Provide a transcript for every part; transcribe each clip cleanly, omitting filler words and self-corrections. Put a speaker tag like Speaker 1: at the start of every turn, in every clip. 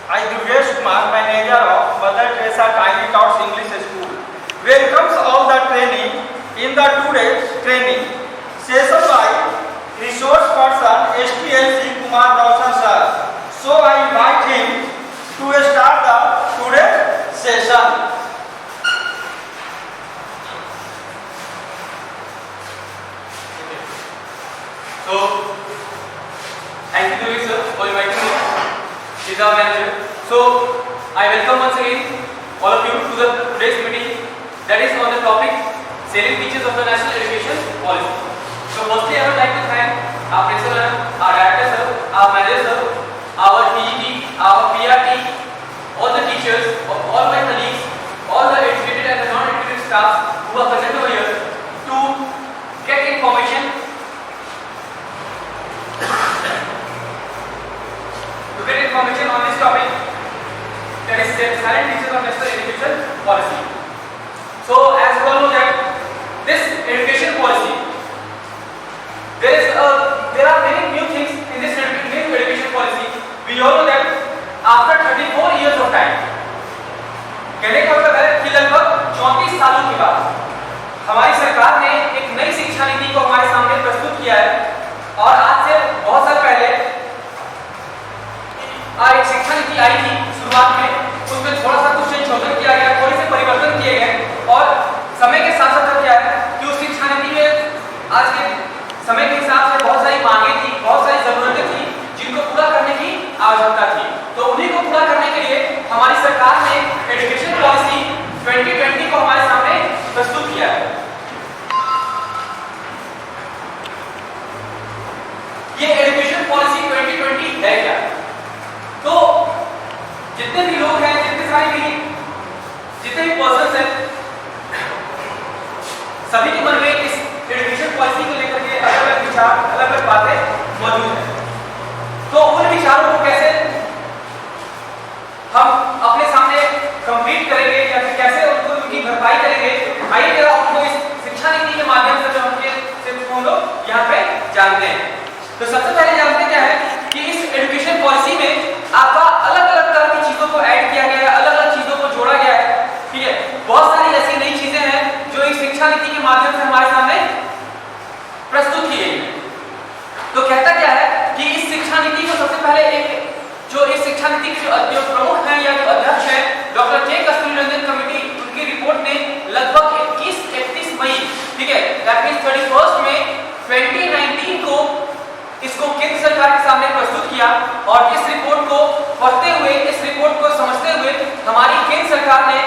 Speaker 1: I, Durgesh Kumar, manager of Mother Teresa Tiny Tots English School, welcomes all the trainee in the today's training session by resource person STLC Kumar Roshan sir. So I invite him to start the today's session.
Speaker 2: So, thank you Durgesh sir for inviting me. He is our manager. So, I welcome once again all of you to the today's meeting that is on the topic salient features of the National Education Policy. So, firstly I would like to thank our principal, our director sir, our manager sir, our PET, our PRT, all the teachers, all my colleagues, all the educated and the non-educated staff who are present over here to get information on this topic, that is silent features of National Education Policy. So, as you all know that this education policy, there are many new things in this new education policy. We all know that after 34 years of time, कहने का मतलब है कि लगभग 34 सालों के बाद हमारी सरकार ने एक नई शिक्षा नीति को हमारे सामने प्रस्तुत किया है और आज से बहुत साल पहले एक शिक्षा नीति आई थी शुरुआत में, उसमें थोड़ा सा कुछ संशोधन किया गया, थोड़े से परिवर्तन किए गए और समय के साथ साथ क्या है कि उस शिक्षा नीति में आज के समय के हिसाब से बहुत सारी मांगे थी, बहुत सारी जरूरतें थी जिनको पूरा करने की आवश्यकता थी। तो उन्हीं को पूरा करने के लिए हमारी सरकार ने एजुकेशन पॉलिसी 2020 को हमारे सामने प्रस्तुत किया है। ये एजुकेशन पॉलिसी 2020 है क्या? तो जितने भी लोग हैं, जितने भी पर्सन्स हैं, सभी के मन में इस एजुकेशन पॉलिसी को लेकर के अलग-अलग विचार, अलग-अलग बातें मौजूद हैं। तो उन विचारों को कैसे हम अपने सामने कंप्लीट करेंगे या फिर कैसे उनकी भरपाई करेंगे, आइए जरा आपको इस शिक्षा नीति के माध्यम से हम लोग यहाँ पे जानते हैं। तो सबसे पहले जानते क्या है कि इस एजुकेशन पॉलिसी में आपका अलग-अलग तरह की चीजों को ऐड किया गया है, अलग-अलग चीजों को जोड़ा गया है, ठीक है। बहुत सारी ऐसी नई चीजें हैं जो इस शिक्षा नीति के माध्यम से हमारे सामने प्रस्तुत की गई है। तो कहता क्या है कि इस शिक्षा नीति को सबसे पहले जो इस शिक्षा नीति के जो प्रमुख हैं या जो अध्यक्ष हैं डॉक्टर के कस्तूरीरंजन कमेटी, उनकी रिपोर्ट ने लगभग 31 मई, ठीक है, दैट मींस 31 मई 2019 को इसको केंद्र सरकार के सामने प्रस्तुत किया और इस रिपोर्ट को पढ़ते हुए, इस रिपोर्ट को समझते हुए हमारी केंद्र सरकार ने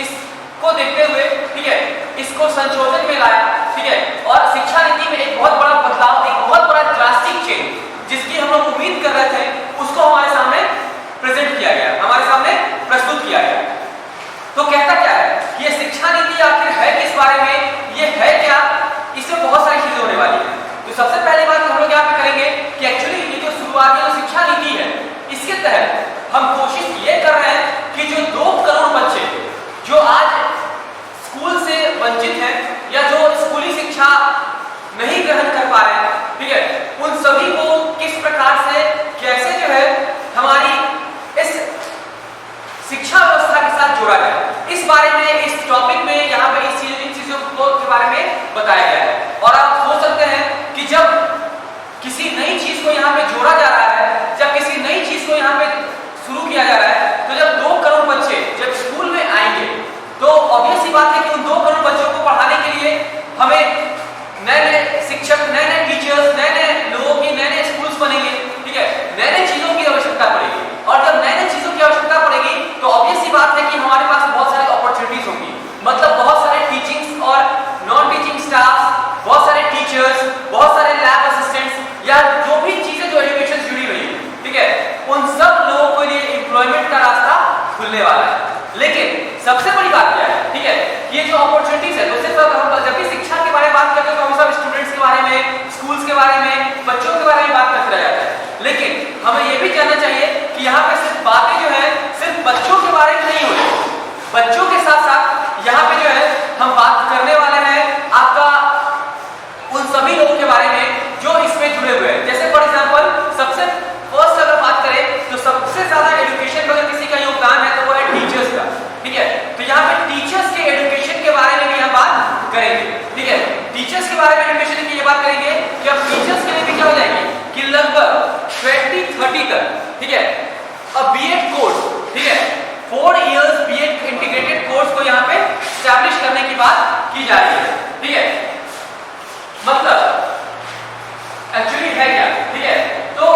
Speaker 2: इसको देखते हुए, ठीक है, इसको संशोधन में लाया, ठीक है, और शिक्षा नीति में एक बहुत बड़ा बदलाव, एक बहुत बड़ा ड्रास्टिक चेंज जिसकी हम लोग उम्मीद कर रहे थे, उसको हमारे सामने प्रेजेंट किया गया, हमारे सामने प्रस्तुत किया गया। तो कहता क्या है कि ये शिक्षा नीति आखिर है किस बारे में, ये है क्या, इसमें बहुत सारी चीजें होने वाली है। तो सबसे पहली बात हम लोग यहाँ पे करेंगे कि एक्चुअली ये जो शुरुआती जो शिक्षा नीति है, इसके तहत हम कोशिश ये कर रहे हैं कि जो 2 करोड़ बच्चे जो आज स्कूल से वंचित हैं या जो स्कूली शिक्षा नहीं ग्रहण कर पा रहे हैं, ठीक है, उन सभी को किस प्रकार से, कैसे जो है हमारी इस शिक्षा व्यवस्था के साथ जोड़ा जाए, इस बारे में, इस टॉपिक में यहाँ पे इन चीजों के बारे में बताया गया है। और आप सोच सकते हैं कि जब किसी नई चीज को यहाँ पे जोड़ा जा रहा है, जब किसी नई चीज को यहाँ पे शुरू किया जा रहा है, तो जब 2 करोड़ बच्चे जब स्कूल में आएंगे तो ऑब्वियस सी बात है कि उन 2 करोड़ बच्चों को पढ़ाने के लिए हमें नए-नए शिक्षक, नए-नए टीचर्स, नए-नए लोगों की, नए-नए स्कूल्स बनेंगे, ठीक है, नए-नए चीजों की आवश्यकता पड़ेगी। और जब नए-नए चीजों की आवश्यकता पड़ेगी तो ऑब्वियस सी बात है कि हमारे पास बहुत सारे अपॉर्चुनिटीज होंगी, मतलब बहुत सारे टीचिंग और नॉन टीचिंग स्टाफ, बहुत सारे टीचर्स, बहुत सारे लैब असिस्टेंट्स या जो भी चीजें जो एजुकेशन से जुड़ी हुई है, ठीक है, उन सब लोगों के लिए एम्प्लॉयमेंट का रास्ता खुलने वाला है। लेकिन सबसे बड़ी बात क्या है, ठीक है, ये जो अपॉर्चुनिटीज है, तो सिर्फ हम जब भी शिक्षा के बारे में बात करते हैं तो हम सब स्टूडेंट्स के बारे में, स्कूल्स के बारे में, बच्चों के बारे में बात करते रह जाते हैं। लेकिन हमें ये भी जानना चाहिए कि यहाँ पे सिर्फ बातें जो है सिर्फ बच्चों के बारे में नहीं हो रही, बच्चों के साथ साथ यहाँ पे जो है हम बात करने वाले हैं आपका उन सभी लोगों के बारे में जो इसमें जुड़े हुए हैं। जैसे फॉर एग्जांपल सबसे फर्स्ट अगर बात करें तो सबसे ज्यादा एजुकेशन अगर 2030 तक, ठीक है। अब बीएड कोर्स, ठीक है, 4 इयर्स बीएड इंटीग्रेटेड कोर्स को यहाँ पे स्टैब्लिश करने की बात की जा रही है, ठीक है। मतलब एक्चुअली है क्या, ठीक है। तो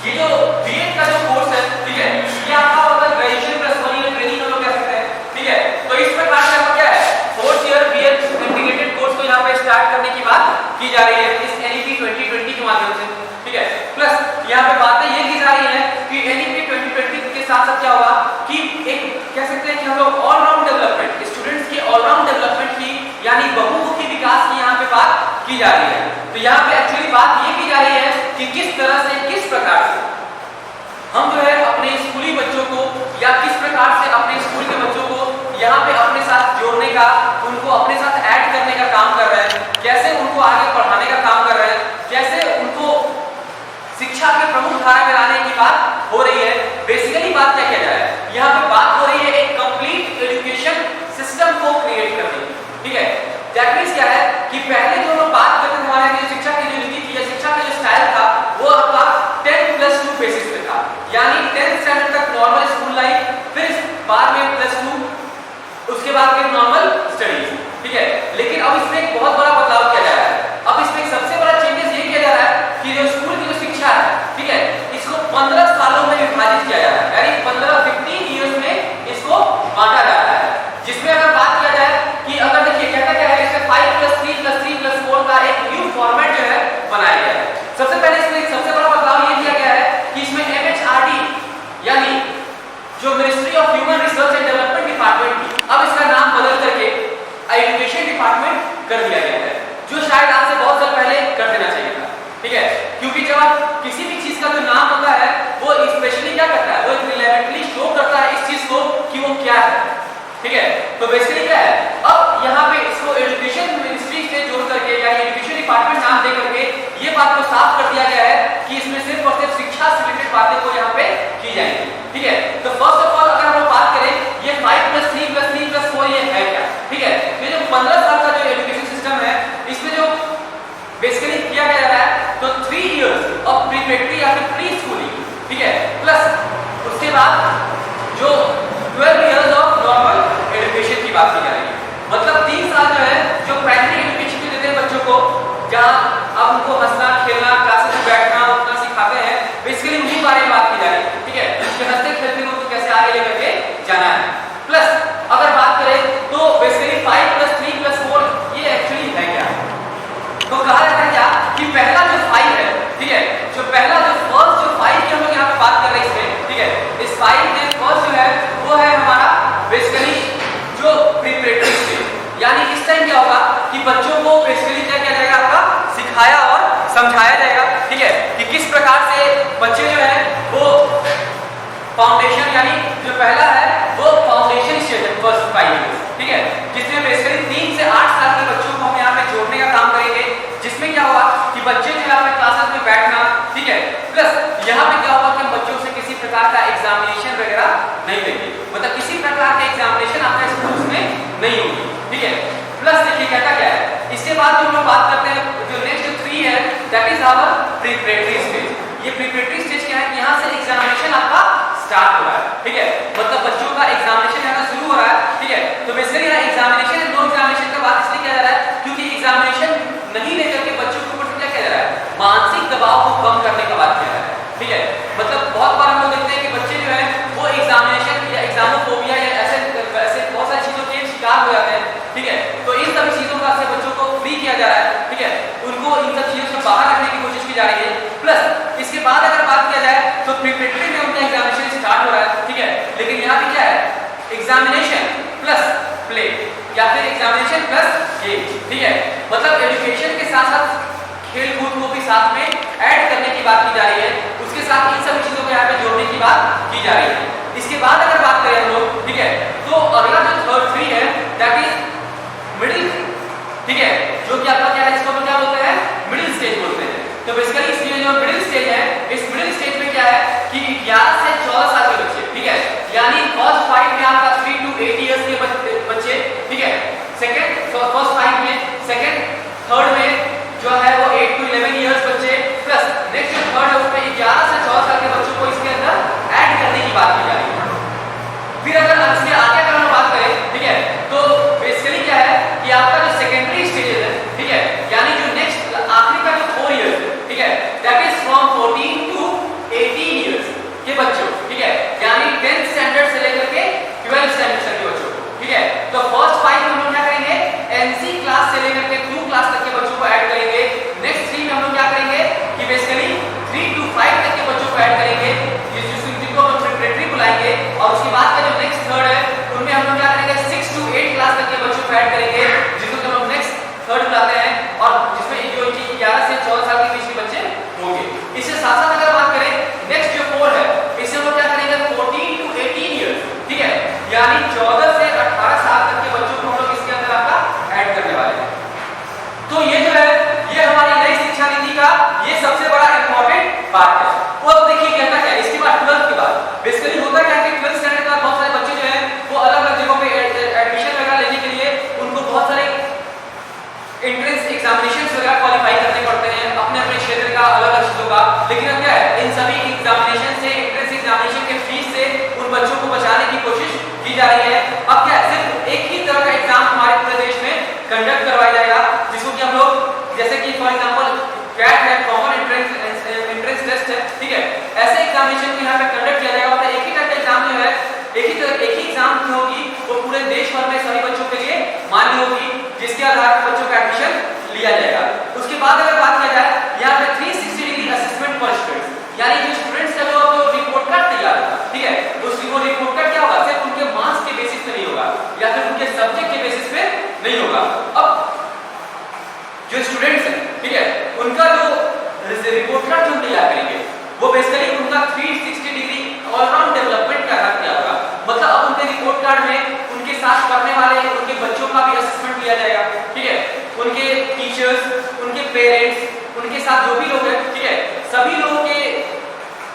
Speaker 2: ये जो बीएड का जो कोर्स है, ठीक है, ये आपका मतलब ग्रेजुएशन प्लस 1 ईयर ट्रेनिंग हम लोग कह सकते हैं, ठीक है। तो इस प्रकार से आपका क्या है, 4th year BEd integrated course को यहाँ पे स्टार्ट करने की बात की जा रही है इस एनईपी 2020 के माध्यम से, ठीक है। प्लस यहाँ पे बातें ये की जा रही है कि एनईपी 2020 के साथ साथ क्या होगा कि एक कह सकते हैं कि हम लोग ऑलराउंड डेवलपमेंट, स्टूडेंट्स के ऑलराउंड डेवलपमेंट की यानी बहुमुखी विकास की यहाँ पे बात की जा रही है। तो यहाँ पे एक्चुअली बात ये की जा रही है कि किस तरह से, किस प्रकार से हम जो है अपने स्कूली बच्चों को या किस प्रकार से अपने स्कूल के बच्चों को यहाँ पे अपने साथ जोड़ने का, उनको अपने साथ ऐड करने का काम कर रहे हैं, कैसे उनको आगे पढ़ाने का काम कर रहे हैं, कैसे उनको शिक्षा के प्रमुख धारा में लाने की बात हो रही है। बेसिकली बात क्या किया जा रहा है, यहाँ पे बात हो रही है एक कंप्लीट एजुकेशन सिस्टम को क्रिएट करने की, ठीक है। दैट मींस क्या है कि पहले जो लोग बात करते थे हमारे जो शिक्षा की जो नीति थी या शिक्षा का जो स्टाइल था वो आपका 10+2 बेसिस पे था, यानी 10th स्टैंडर्ड तक नॉर्मल स्कूल लाइफ, फिर बाद में +2, उसके बाद फिर नॉर्मल स्टडीज, ठीक है। लेकिन अब इसमें एक बहुत बड़ा बदलाव किया जा रहा है। अब इसमें एक सबसे बड़ा चेंजेस ये किया जा रहा है कि जो स्कूल की जो शिक्षा है, ठीक है, इसको 15 सालों में विभाजित किया जा रहा है, यानी 15 इयर्स में इसको बांटा जा रहा है। जिसमें अगर बात किया जाए कि अगर देखिए कहता क्या है, इसमें 5+3+3+4 का एक न्यू फॉर्मेट जो है बनाया गया है। सबसे पहले इसमें सबसे बड़ा बदलाव ये किया गया है कि इसमें MHRD यानी जो ministry of human research and development department थी, अब इसका नाम बदल करके एजुकेशन डिपार्टमेंट कर दिया गया है, जो शायद आज से बहुत साल पहले कर देना चाहिए था, ठीक है। क्योंकि जब आप किसी भी चीज का जो नाम होता है वो स्पेशली क्या करता है, वो रिलेवेंटली शो करता है इस चीज को कि वो क्या है, ठीक है। तो बेसिकली क्या है, अब यहाँ पे इसको एजुकेशन मिनिस्ट्री से जोड़ करके या एजुकेशन डिपार्टमेंट नाम दे करके ये बात को साफ कर दिया गया है कि इसमें सिर्फ और सिर्फ शिक्षा से रिलेटेड बातें को यहाँ पे की जाएंगी, ठीक है। तो फर्स्ट ऑफ ऑल अगर हम लोग बात करें ये 5+3+3+4 ये है क्या, ठीक है। ये जो 15 साल का जो एजुकेशन सिस्टम है इसमें जो बेसिकली किया गया है तो 3 इयर्स ऑफ प्रीपेरेटरी या फिर प्री स्कूलिंग, ठीक है, प्लस उसके बाद जो 12 इयर्स ऑफ नॉर्मल एजुकेशन की बात की जा रही है। मतलब 3 साल जो है जो प्राइमरी एजुकेशन के देते हैं बच्चों को, जहां अब उनको हंसना खेलना क्लासेस में बैठना उठना सिखाते हैं, बेसिकली उन्हीं बारे में बात की जा रही है, ठीक है। कि हंसते खेलते हुए उनको कैसे आगे लेकर के जाना है। प्लस अगर बात करें तो बेसिकली 5+3+4 ये एक्चुअली है क्या, तो कहा जाता है क्या कि पहला जो 5 है, ठीक है, जो पहला जो फर्स्ट जो 5 की हम लोग यहाँ पे बात कर रहे हैं इसमें, ठीक है, इस 5 में फर्स्ट जो है वो है हमारा बेसिकली जो प्रीपेरेटरी स्टेज, यानी इस टाइम क्या होगा कि बच्चों को बेसिकली क्या किया जाएगा, आपका सिखाया और समझाया जाएगा, ठीक है, कि किस प्रकार से बच्चे जो है वो फाउंडेशन यानी जो पहला है वो फाउंडेशन स्टेज है फर्स्ट 5 इयर्स, ठीक है, जिसमें बेसिकली 3 से 8 साल के बच्चों को हम यहाँ पे जोड़ने का काम करेंगे, जिसमें क्या होगा कि बच्चे जो यहाँ पे क्लासेस में बैठना, ठीक है, प्लस यहाँ पे क्या होगा कि हम बच्चों से किसी प्रकार का एग्जामिनेशन वगैरह नहीं देंगे, मतलब किसी प्रकार का एग्जामिनेशन आपके स्कूल में नहीं होगी, ठीक है। प्लस देखिए कहता क्या है, इसके बाद जो हम लोग बात करते हैं जो नेक्स्ट 3 है that is our preparatory stage. ये प्रीपेरेटरी स्टेज क्या है कि यहाँ से एग्जामिनेशन आपका स्टार्ट हो रहा है, ठीक है, मतलब बच्चों का एग्जामिनेशन यहाँ शुरू हो रहा है, ठीक है। तो बेसिकली यहाँ एग्जामिनेशन एंड नो एग्जामिनेशन का बात इसलिए किया जा रहा है क्योंकि एग्जामिनेशन नहीं लेकर के बच्चों के ऊपर क्या किया जा रहा है, मानसिक दबाव को कम करने का बात किया जा रहा है, ठीक है। मतलब बहुत बार हम लोग देखते हैं कि बच्चे जो है वो एग्जामिनेशन या एग्जामोफोबिया या ऐसे बहुत सारी चीजों के शिकार हो जाते हैं, ठीक है। तो इन सभी चीजों का से बच्चों को फ्री किया जा रहा है, ठीक है, उनको इन सब चीजों से बाहर रखने की कोशिश की जा रही है। प्लस इसके बाद अगर बात किया जाए तो प्रीपेरेटरी में उनका एग्जामिनेशन स्टार्ट हो रहा है, ठीक है, लेकिन यहाँ पे क्या है, एग्जामिनेशन प्लस प्ले या फिर एग्जामिनेशन प्लस गेम, ठीक है, मतलब एजुकेशन के साथ साथ खेल कूद को भी साथ में ऐड करने की बात की जा रही है, उसके साथ इन सभी चीजों को यहाँ पे जोड़ने की बात की जा रही है। इसके बाद अगर बात करें हम लोग, ठीक है, तो अगला जो थर्ड 3 है दैट इज मिडिल, ठीक है, जो कि आपका क्या है, इसको क्या बोलते हैं, मिडिल स्टेज बोलते हैं। तो बेसिकली इसमें जो मिडिल स्टेज है, इस मिडिल स्टेज में क्या है कि 11 से 14 साल के बच्चे, ठीक है, यानी फर्स्ट 5 में आपका 3 to 8 इयर्स के बच्चे, ठीक है, सेकंड फर्स्ट 5 में, सेकंड थर्ड में जो है वो 8 to 11 इयर्स बच्चे, प्लस नेक्स्ट थर्ड बात है। वो अब देखिए कहता क्या है इसके बाद 12th के बाद बेसिकली होता क्या है कि 12th स्टैंडर्ड के बाद बहुत सारे बच्चे जो हैं वो अलग-अलग जगहों पे एडमिशन वगैरह लेने के लिए उनको बहुत सारे एंट्रेंस एग्जामिनेशंस वगैरह क्वालिफाई करने पड़ते हैं अपने अपने क्षेत्र का अलग-अलग चीजों का। लेकिन अब क्या है इन सभी एग्जामिनेशन से एंट्रेंस एग्जामिनेशन के फीस से उन बच्चों को बचाने की कोशिश की जा रही है। अब क्या है सिर्फ एक ही तरह का एग्जाम हमारे पूरे देश में कंडक्ट करवाया जाएगा जिसको कि हम लोग जैसे कि फॉर एग्जांपल कैट है कॉमन एंट्रेंस टेस्ट है, ठीक है। ऐसे एग्जामिनेशन को यहाँ पे कंडक्ट किया जाएगा और एक ही टाइप का एग्जाम जो है एक ही एग्जाम जो होगी वो पूरे देश भर में सभी बच्चों के लिए मान्य होगी जिसके आधार पर बच्चों का एडमिशन लिया जाएगा। उसके बाद अगर बात किया जाए यहाँ पे 360 डिग्री असेसमेंट पर स्टूडेंट्स यानी जो स्टूडेंट्स का जो रिपोर्ट कार्ड तैयार होगा, ठीक है, उस रिपोर्ट कार्ड क्या होगा सिर्फ उनके मार्क्स के बेसिस पे नहीं होगा या फिर उनके सब्जेक्ट के बेसिस पे नहीं होगा। अब जो स्टूडेंट्स हैं, ठीक है, उनका जो रिपोर्ट कार्ड जो तैयार करेंगे वो बेसिकली उनका 360 डिग्री ऑलराउंड डेवलपमेंट का आधार क्या होगा। मतलब अब उनके रिपोर्ट कार्ड में उनके साथ पढ़ने वाले उनके बच्चों का भी असेसमेंट लिया जाएगा, ठीक है, उनके टीचर्स, उनके पेरेंट्स, उनके साथ जो भी लोग हैं, ठीक है, सभी लोगों के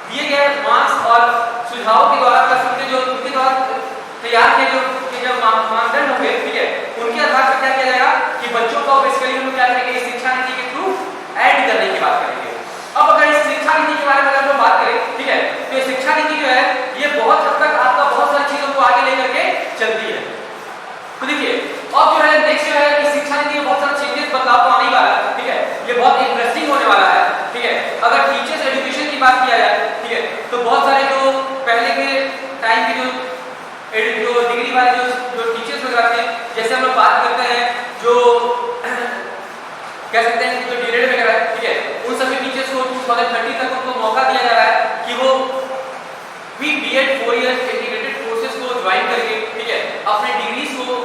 Speaker 2: दिए गए मार्क्स और सुझावों के द्वारा प्लस उनके द्वारा तैयार किए जो मानदंड होंगे, ठीक है, उनके आधार पर क्या किया जाएगा कि बच्चों को बेसिकली हम क्या करेंगे इस शिक्षा नीति के थ्रू ऐड करने की बात करेंगे। अब अगर इस शिक्षा नीति के बारे में अगर हम बात करें, ठीक है, तो ये शिक्षा नीति जो है ये बहुत हद तक आपका बहुत सारी चीजों को आगे लेकर के चलती है। तो देखिए अब जो है नेक्स्ट जो है कि शिक्षा नीति में बहुत सारे चेंजेस बदलाव तो आने ही वाला है, ठीक है, ये बहुत इंटरेस्टिंग होने वाला है, ठीक है। अगर टीचर्स एजुकेशन की बात किया जाए, ठीक है, तो बहुत सारे जो पहले के टाइम के जो डिग्री वाले जो टीचर्स वगैरह थे जैसे हम लोग बात करते हैं जो कह सकते हैं जो डीएलएड वगैरह, ठीक है, उन सभी टीचर्स को 2030 तक उनको मौका दिया जा रहा है कि वो भी बीएड 4 इयर्स इंटीग्रेटेड कोर्सेज को ज्वाइन करके, ठीक है, अपने डिग्रीज को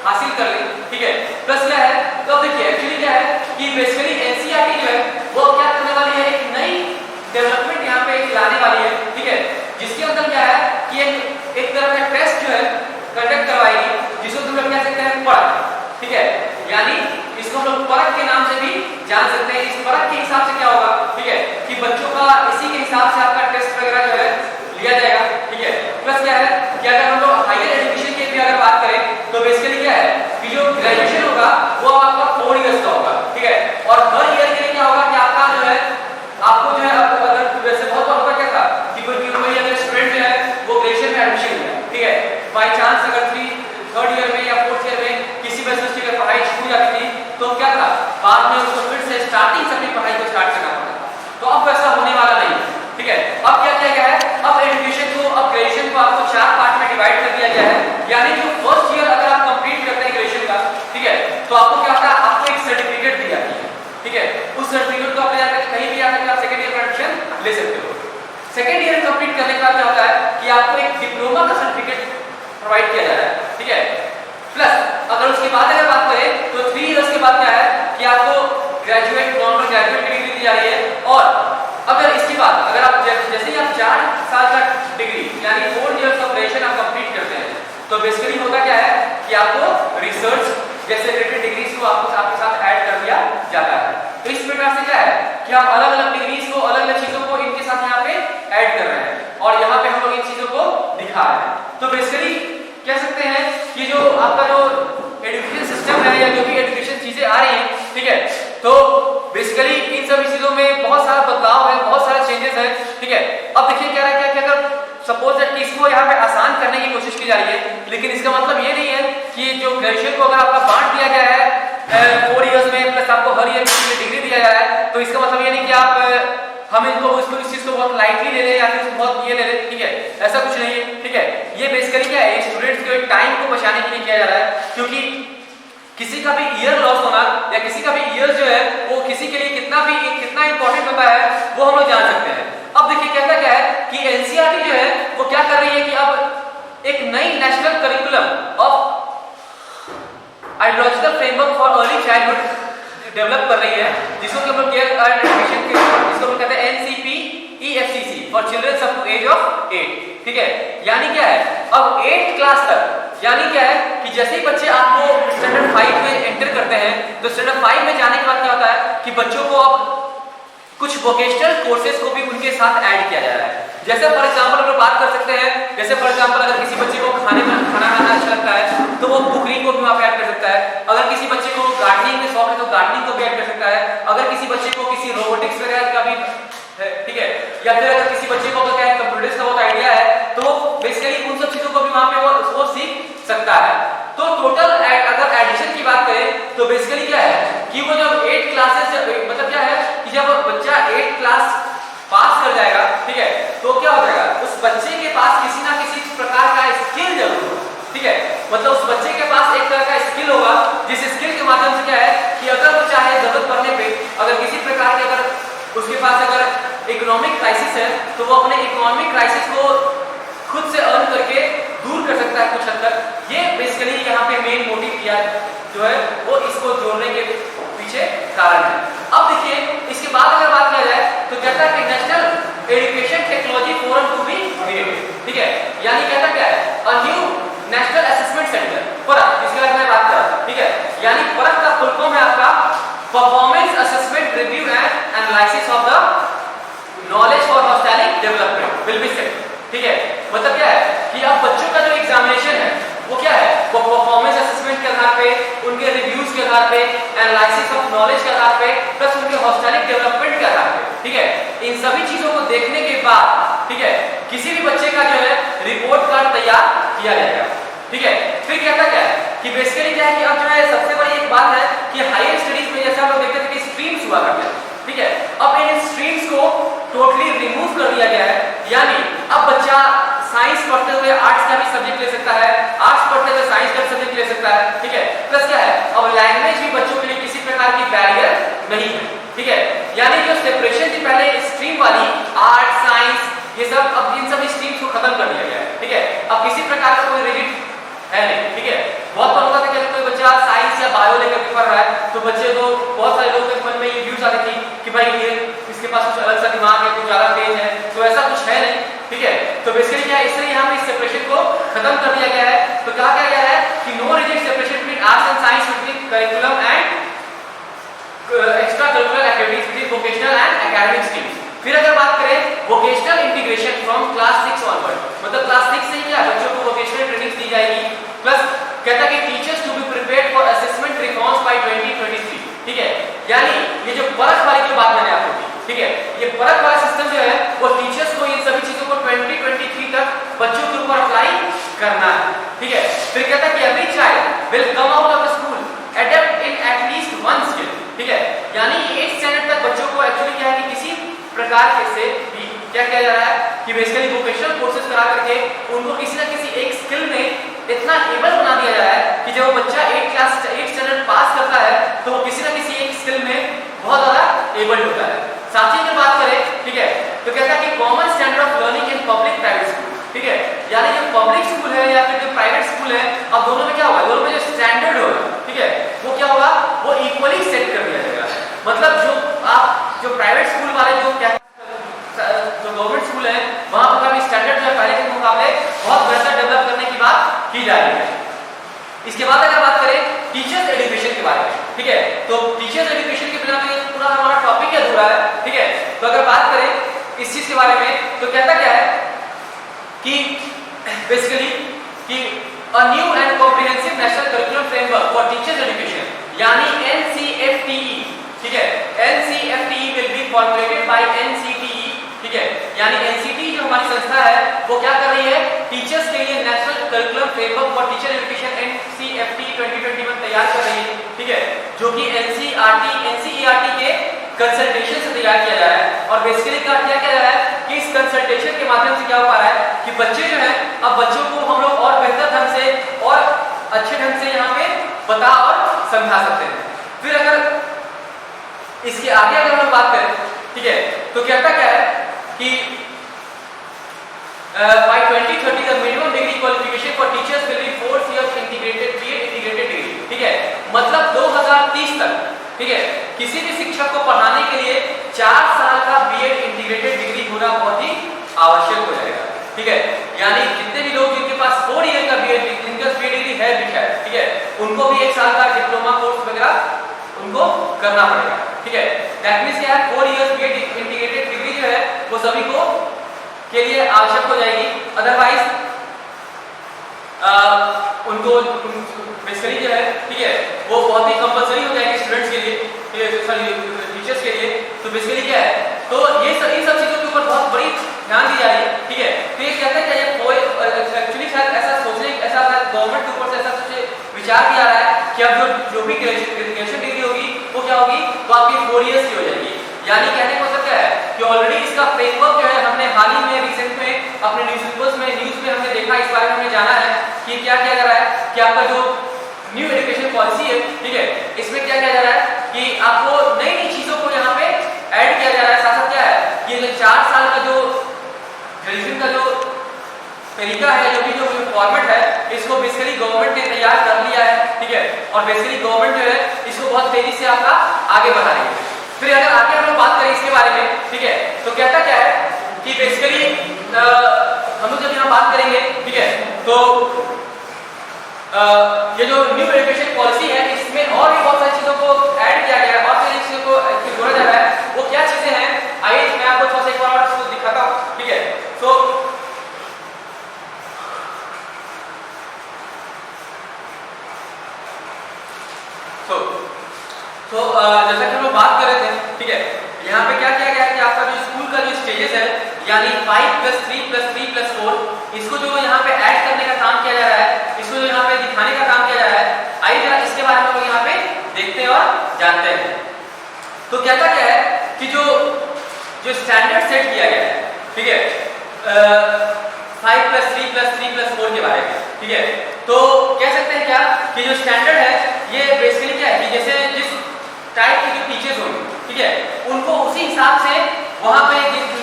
Speaker 2: हासिल कर ले, ठीक है। प्लस क्या है तो अब देखिए एक्चुअली क्या है कि बेसिकली एनसीईआरटी जो है वो क्या करने वाली है एक नई डेवलपमेंट यहाँ पे लाने वाली है, ठीक है, जिसके अंदर क्या है कि एक तरह का टेस्ट जो है कंडक्ट करवाएगी जिसको तुम लोग कह सकते हैं परख, ठीक है, यानी इसको हम लोग परख के नाम से भी जान सकते हैं। इस परख के हिसाब से क्या होगा, ठीक है, कि बच्चों का इसी के हिसाब से आपका टेस्ट वगैरह जो है लिया जाएगा, ठीक है। प्लस क्या है कि अगर हम लोग हायर एजुकेशन की भी अगर बात करें तो बेसिकली क्या है कि जो ग्रेजुएशन होगा वो आपका 4 इयर्स का होगा, ठीक है, और हर ईयर के लिए क्या होगा कि आपका जो है आपको जो है अगर वैसे बहुत बार होता क्या था कि कोई अगर स्टूडेंट जो है वो ग्रेजुएशन में एडमिशन लिया, ठीक है, बाय चांस अगर 3rd ईयर में या 4th ईयर में किसी वजह से उसकी पढ़ाई छूट जाती थी तो क्या था बाद में उसको फिर से स्टार्टिंग से अपनी पढ़ाई को स्टार्ट करना पड़ता। तो अब वैसा होने वाला नहीं, ठीक है। अब क्या किया गया है अब एजुकेशन को अब ग्रेजुएशन को आपको 4 पार्ट में डिवाइड कर दिया गया है, यानी जो फर्स्ट ईयर अगर आप कंप्लीट करते हैं ग्रेजुएशन का, ठीक है, तो आपको क्या होता है आपको एक सर्टिफिकेट दी जाती है, ठीक है, उस सर्टिफिकेट को आप ले जाकर कहीं भी आकर आप सेकंड ईयर में एडमिशन ले सकते हो। सेकंड ईयर कंप्लीट करने के बाद क्या होता है कि आपको एक डिप्लोमा का सर्टिफिकेट प्रोवाइड किया जा रहा है, ठीक है। प्लस अगर उसके बाद अगर बात करें तो 3 इयर्स के बाद क्या है कि आपको ग्रेजुएट नॉर्मल ग्रेजुएट की डिग्री दी जा रही है। और अगर इसके बाद अगर आप जैसे ही आप 4 साल का डिग्री यानी 4 इयर्स ऑफ ग्रेजुएशन आप कंप्लीट करते हैं तो बेसिकली होता क्या है कि आपको रिसर्च जैसे रिलेटेड डिग्रीज को आपके साथ ऐड कर दिया जाता है। तो इस प्रकार से क्या है कि हम अलग-अलग डिग्रीज को अलग-अलग चीजों को इनके साथ यहाँ पे ऐड कर रहे हैं और यहाँ पे हम लोग इन चीजों को दिखा रहे हैं। तो बेसिकली कह सकते हैं कि जो आपका जो एजुकेशन सिस्टम है या जो भी एजुकेशन चीजें आ रही हैं, ठीक है, तो बेसिकली इन सभी चीजों में बहुत सारा बदलाव है, बहुत सारे चेंजेस है, ठीक है। अब देखिए क्या रहा है कि अगर सपोज दैट इसको यहाँ पे आसान करने की कोशिश की जा रही है, लेकिन इसका मतलब ये नहीं है कि जो ग्रेजुएशन को अगर आपका बांट दिया गया है 4 इयर्स में प्लस आपको हर ईयर की डिग्री दिया जा रहा है, तो इसका मतलब ये नहीं कि आप हम इनको इस चीज को बहुत लाइटली ले लें या फिर बहुत ये ले लें, ठीक है, ऐसा कुछ नहीं है, ठीक है। ये बेसिकली क्या है स्टूडेंट्स के टाइम को बचाने के लिए किया जा रहा है, क्योंकि किसी का भी ईयर लॉस होना या किसी का भी ईयर जो है वो किसी के लिए कितना इंपॉर्टेंट होता है वो हम लोग जान सकते हैं। अब देखिए कहता क्या है कि एनसीईआरटी जो है वो क्या कर रही है कि अब एक नई national curriculum of ideological framework for early childhood develop कर रही है, जिसको हम लोग केयर एंड एजुकेशन के जिसको हम कहते हैं NCP-EFCC for children up to age of 8, ठीक है। यानी क्या है अब 8th क्लास तक यानी क्या है कि जैसे ही बच्चे आपको स्टैंडर्ड 5 में एंटर करते हैं तो स्टैंडर्ड 5 में जाने के बाद क्या होता है कि बच्चों को अब कुछ वोकेशनल कोर्सेज को भी उनके साथ ऐड किया जा रहा है। जैसे फॉर एग्जांपल हम लोग बात कर सकते हैं, जैसे फॉर एग्जांपल अगर किसी बच्चे को खाना खाना अच्छा लगता है तो वो कुकिंग को भी वहाँ पे ऐड कर सकता है। अगर किसी बच्चे को गार्डनिंग में शौक है तो गार्डनिंग को भी ऐड कर सकता है। अगर किसी बच्चे को किसी रोबोटिक्स वगैरह का भी ठीक है, या फिर अगर किसी बच्चे को क्या है कंप्यूटर्स का बहुत आइडिया है तो वो बेसिकली उन सब चीजों को भी वहाँ पे वो सीख सकता है। तो टोटल अगर एडिशन की बात करें तो बेसिकली क्या है कि वो जब 8 क्लासेस मतलब क्या है कि जब बच्चा 8 क्लास पास कर जाएगा, ठीक है, तो क्या हो जाएगा उस बच्चे के पास किसी ना किसी प्रकार का स्किल जरूर होगा, ठीक है, मतलब उस बच्चे के पास एक तरह का स्किल होगा जिस स्किल के माध्यम से क्या है कि अगर वो चाहे जरूरत पड़ने पे अगर किसी प्रकार के अगर उसके पास अगर इकोनॉमिक क्राइसिस है तो वो अपने इकोनॉमिक क्राइसिस को खुद से अर्न करके दूर कर सकता है कुछ हद तक। ये बेसिकली यहाँ पे मेन मोटिव किया जो है वो इसको जोड़ने के पीछे कारण है। अब देखिए इसके बाद अगर बात किया जाए तो कहता है कि national education technology forum to be created, ठीक है, यानी कहता क्या है a new national assessment centre Parakh, इसके बारे में बात कर रहा हूं, ठीक है, यानी परख का फुल फॉर्म है आपका performance assessment review and analysis of the knowledge for holistic development will be set, ठीक है, मतलब क्या है कि अब बच्चों का जो एग्जामिनेशन है वो क्या है वो परफॉर्मेंस असेसमेंट के आधार पे, उनके रिव्यूज के आधार पे, एनालिसिस ऑफ नॉलेज के आधार पे, प्लस उनके हॉस्टैलिक डेवलपमेंट के आधार पे, ठीक है, इन सभी चीजों को देखने के बाद, ठीक है, किसी भी बच्चे का जो है रिपोर्ट कार्ड तैयार किया जाएगा, ठीक है। फिर कहता क्या है कि बेसिकली क्या है कि अब जो है सबसे बड़ी एक बात है कि हायर स्टडीज में जैसे हम लोग देखते थे कि स्ट्रीम्स हुआ करते हैं, ठीक है, अब इन स्ट्रीम्स को टोटली रिमूव कर दिया गया है, यानी अब बच्चा साइंस पढ़ते हुए आर्ट्स का भी सब्जेक्ट ले सकता है, आर्ट्स पढ़ते हुए साइंस का सब्जेक्ट ले सकता है, ठीक है, प्लस क्या है अब लैंग्वेज भी बच्चों के लिए किसी प्रकार की बैरियर नहीं है, ठीक है, यानी जो सेपरेशन थी पहले स्ट्रीम वाली आर्ट साइंस ये सब अब इन सब स्ट्रीम्स को खत्म कर दिया गया है, ठीक है, अब किसी प्रकार का कोई रिजिड है नहीं, ठीक है, बहुत बार होता था कि कोई बच्चा साइंस या बायो लेकर के पढ़ रहा है तो बच्चे को बहुत सारे लोगों के मन में ये व्यूज आती थी कि भाई ये इसके पास कुछ अलग सा दिमाग है, कुछ ज्यादा तेज है, तो ऐसा कुछ है नहीं, ठीक है, तो बेसिकली क्या है इसलिए यहाँ पे इस सेपरेशन को खत्म कर दिया गया है। तो कहा गया है कि no rigid separation between arts and science between curriculum and extra curricular activities between vocational and academic streams. फिर अगर बात करें vocational integration from class 6 onward, मतलब क्लास 6 से ही क्या बच्चों को वोकेशनल ट्रेनिंग दी जाएगी, प्लस कहता है कि teachers to be prepared for assessment reforms by 2023, ठीक है, यानी ये जो परख वाली जो बात मैंने आपको की, ठीक है, ये परख वाला सिस्टम जो है वो टीचर्स को इन सभी चीजों को 2023 तक बच्चों के ऊपर अप्लाई करना है, ठीक है। फिर कहता है कि every child will come out of the school adept in at least one skill, ठीक है, यानी 8 स्टैंडर्ड तक बच्चों को एक्चुअली क्या है कि किसी प्रकार के से भी क्या किया जा रहा है कि बेसिकली वोकेशनल कोर्सेज करा करके उनको किसी ना किसी एक स्किल में इतना एबल बना दिया जा रहा है कि जब वो बच्चा 8 स्टैंडर्ड पास करता है तो वो किसी ना किसी एक स्किल में बहुत ज्यादा एबल होता है। साथ ही अगर बात करें, ठीक है, तो कहता है कि common standard of learning in public private school, ठीक है, यानी जो पब्लिक स्कूल है या फिर जो प्राइवेट स्कूल है अब दोनों में क्या होगा, दोनों में जो स्टैंडर्ड होगा, ठीक है, वो क्या होगा वो इक्वली सेट कर दिया जाएगा, मतलब जो आप जो प्राइवेट स्कूल वाले जो क्या जो गवर्नमेंट स्कूल है वहां पर भी स्टैंडर्ड जो है पहले के मुकाबले बहुत बेहतर डेवलप करने की बात की जा रही है। इसके बाद अगर बात करें टीचर्स एजुकेशन के बारे में, ठीक है, तो टीचर्स एजुकेशन के बिना तो ये पूरा हमारा टॉपिक ही अधूरा है, ठीक है, तो अगर बात करें इस चीज के बारे में तो कहता क्या है कि बेसिकली कि a new and comprehensive national curriculum framework for teachers education यानी NCFTE, ठीक है, NCFTE will be formulated bye NCTE, ठीक है, यानी NCTE जो हमारी संस्था है वो क्या कर रही है टीचर्स के लिए national curriculum framework for teacher education NCFTE 2021 तैयार कर रही है, ठीक है, जो कि NCERT के कंसल्टेशन से तैयार किया जा रहा है और बेसिकली क्या किया जा रहा है कि इस कंसल्टेशन के माध्यम से क्या हो पा रहा है कि बच्चे जो है अब बच्चों को हम लोग और बेहतर ढंग से और अच्छे ढंग से यहाँ पे बता और समझा सकते हैं। फिर अगर इसके आगे अगर हम बात करें, ठीक है, तो कहता क्या है कि by 2030 the minimum degree qualification for teachers will be 4 years integrated degree, ठीक है, मतलब 2030 तक, ठीक है, किसी भी शिक्षक को पढ़ाने के लिए 4 साल का बीएड इंटीग्रेटेड डिग्री होना बहुत ही आवश्यक हो जाएगा, ठीक है, यानी जितने भी लोग जिनके पास 4 ईयर का बीएड जिनका बीएड डिग्री है भी शायद, ठीक है, उनको भी 1 साल का डिप्लोमा कोर्स वगैरह उनको करना पड़ेगा, ठीक है, दैट मींस क्या है 4 इयर्स इंटीग्रेटेड डिग्री जो है वो सभी को के लिए आवश्यक हो जाएगी। अदरवाइज उनको बेसिकली जो है, ठीक है, वो बहुत ही कंपलसरी हो जाएगी स्टूडेंट्स के लिए, टीचर्स के लिए। तो बेसिकली क्या है, तो ये इन सब चीजों के ऊपर बहुत बड़ी ध्यान दी जा रही है, ठीक है। तो ये कहते हैं कि एक्चुअली शायद ऐसा सोचने, ऐसा गवर्नमेंट के ऊपर से ऐसा विचार किया रहा है कि अब जो भी ग्रेजुएशन डिग्री होगी वो क्या होगी, वो आपकी 4 इयर्स की हो जाएगी। यानी कहने का मतलब क्या है कि ऑलरेडी इसका फ्रेमवर्क जो है हमने हाल ही में रिसेंट में अपने न्यूज़ में हमने देखा, इस बारे में हमने जाना है कि क्या किया जा रहा है कि आपका जो न्यू एजुकेशन पॉलिसी है, ठीक है, इसमें क्या किया जा रहा है कि आपको नई नई चीजों को यहाँ पे ऐड किया जा रहा है। साथ साथ क्या है, ये जो 4 साल का जो ग्रेजुएशन का जो तरीका है, जो फॉर्मेट है, इसको बेसिकली गवर्नमेंट ने तैयार कर लिया है, ठीक है। और बेसिकली गवर्नमेंट जो है इसको बहुत तेजी से आपका आगे बढ़ा रही है। फिर अगर आगे हम लोग बात करें इसके बारे में, ठीक है, तो कहता क्या है कि बेसिकली हम लोग जब यहाँ बात करेंगे, ठीक है, तो ये जो न्यू एजुकेशन पॉलिसी है इसमें और भी बहुत सारी चीजों को ऐड किया गया है, बहुत सारी चीजों को जोड़ा जा रहा है। वो क्या चीजें हैं, आइए मैं आपको थोड़ा सा एक बार और दिखाता हूँ, ठीक है। तो जैसा कि हम लोग बात कर रहे थे, ठीक है, यहाँ पे क्या किया गया है कि आपका जो स्कूल का जो स्टेजेस है, यानी 5+3+3+4, इसको जो यहाँ पे ऐड करने का काम किया जा रहा है, इसको जो यहाँ पे दिखाने का काम किया जा रहा है, आइए जरा इसके बारे में हम लोग यहाँ पे देखते हैं और जानते हैं। तो कहता क्या है कि जो स्टैंडर्ड सेट किया गया है, ठीक है, 5+3+3+4 के बारे में, ठीक है, तो कह सकते हैं क्या कि जो स्टैंडर्ड है ये बेसिकली क्या है कि जैसे जिस टाइप के जो टीचर्स होंगे, ठीक है, उनको उसी हिसाब से वहां पे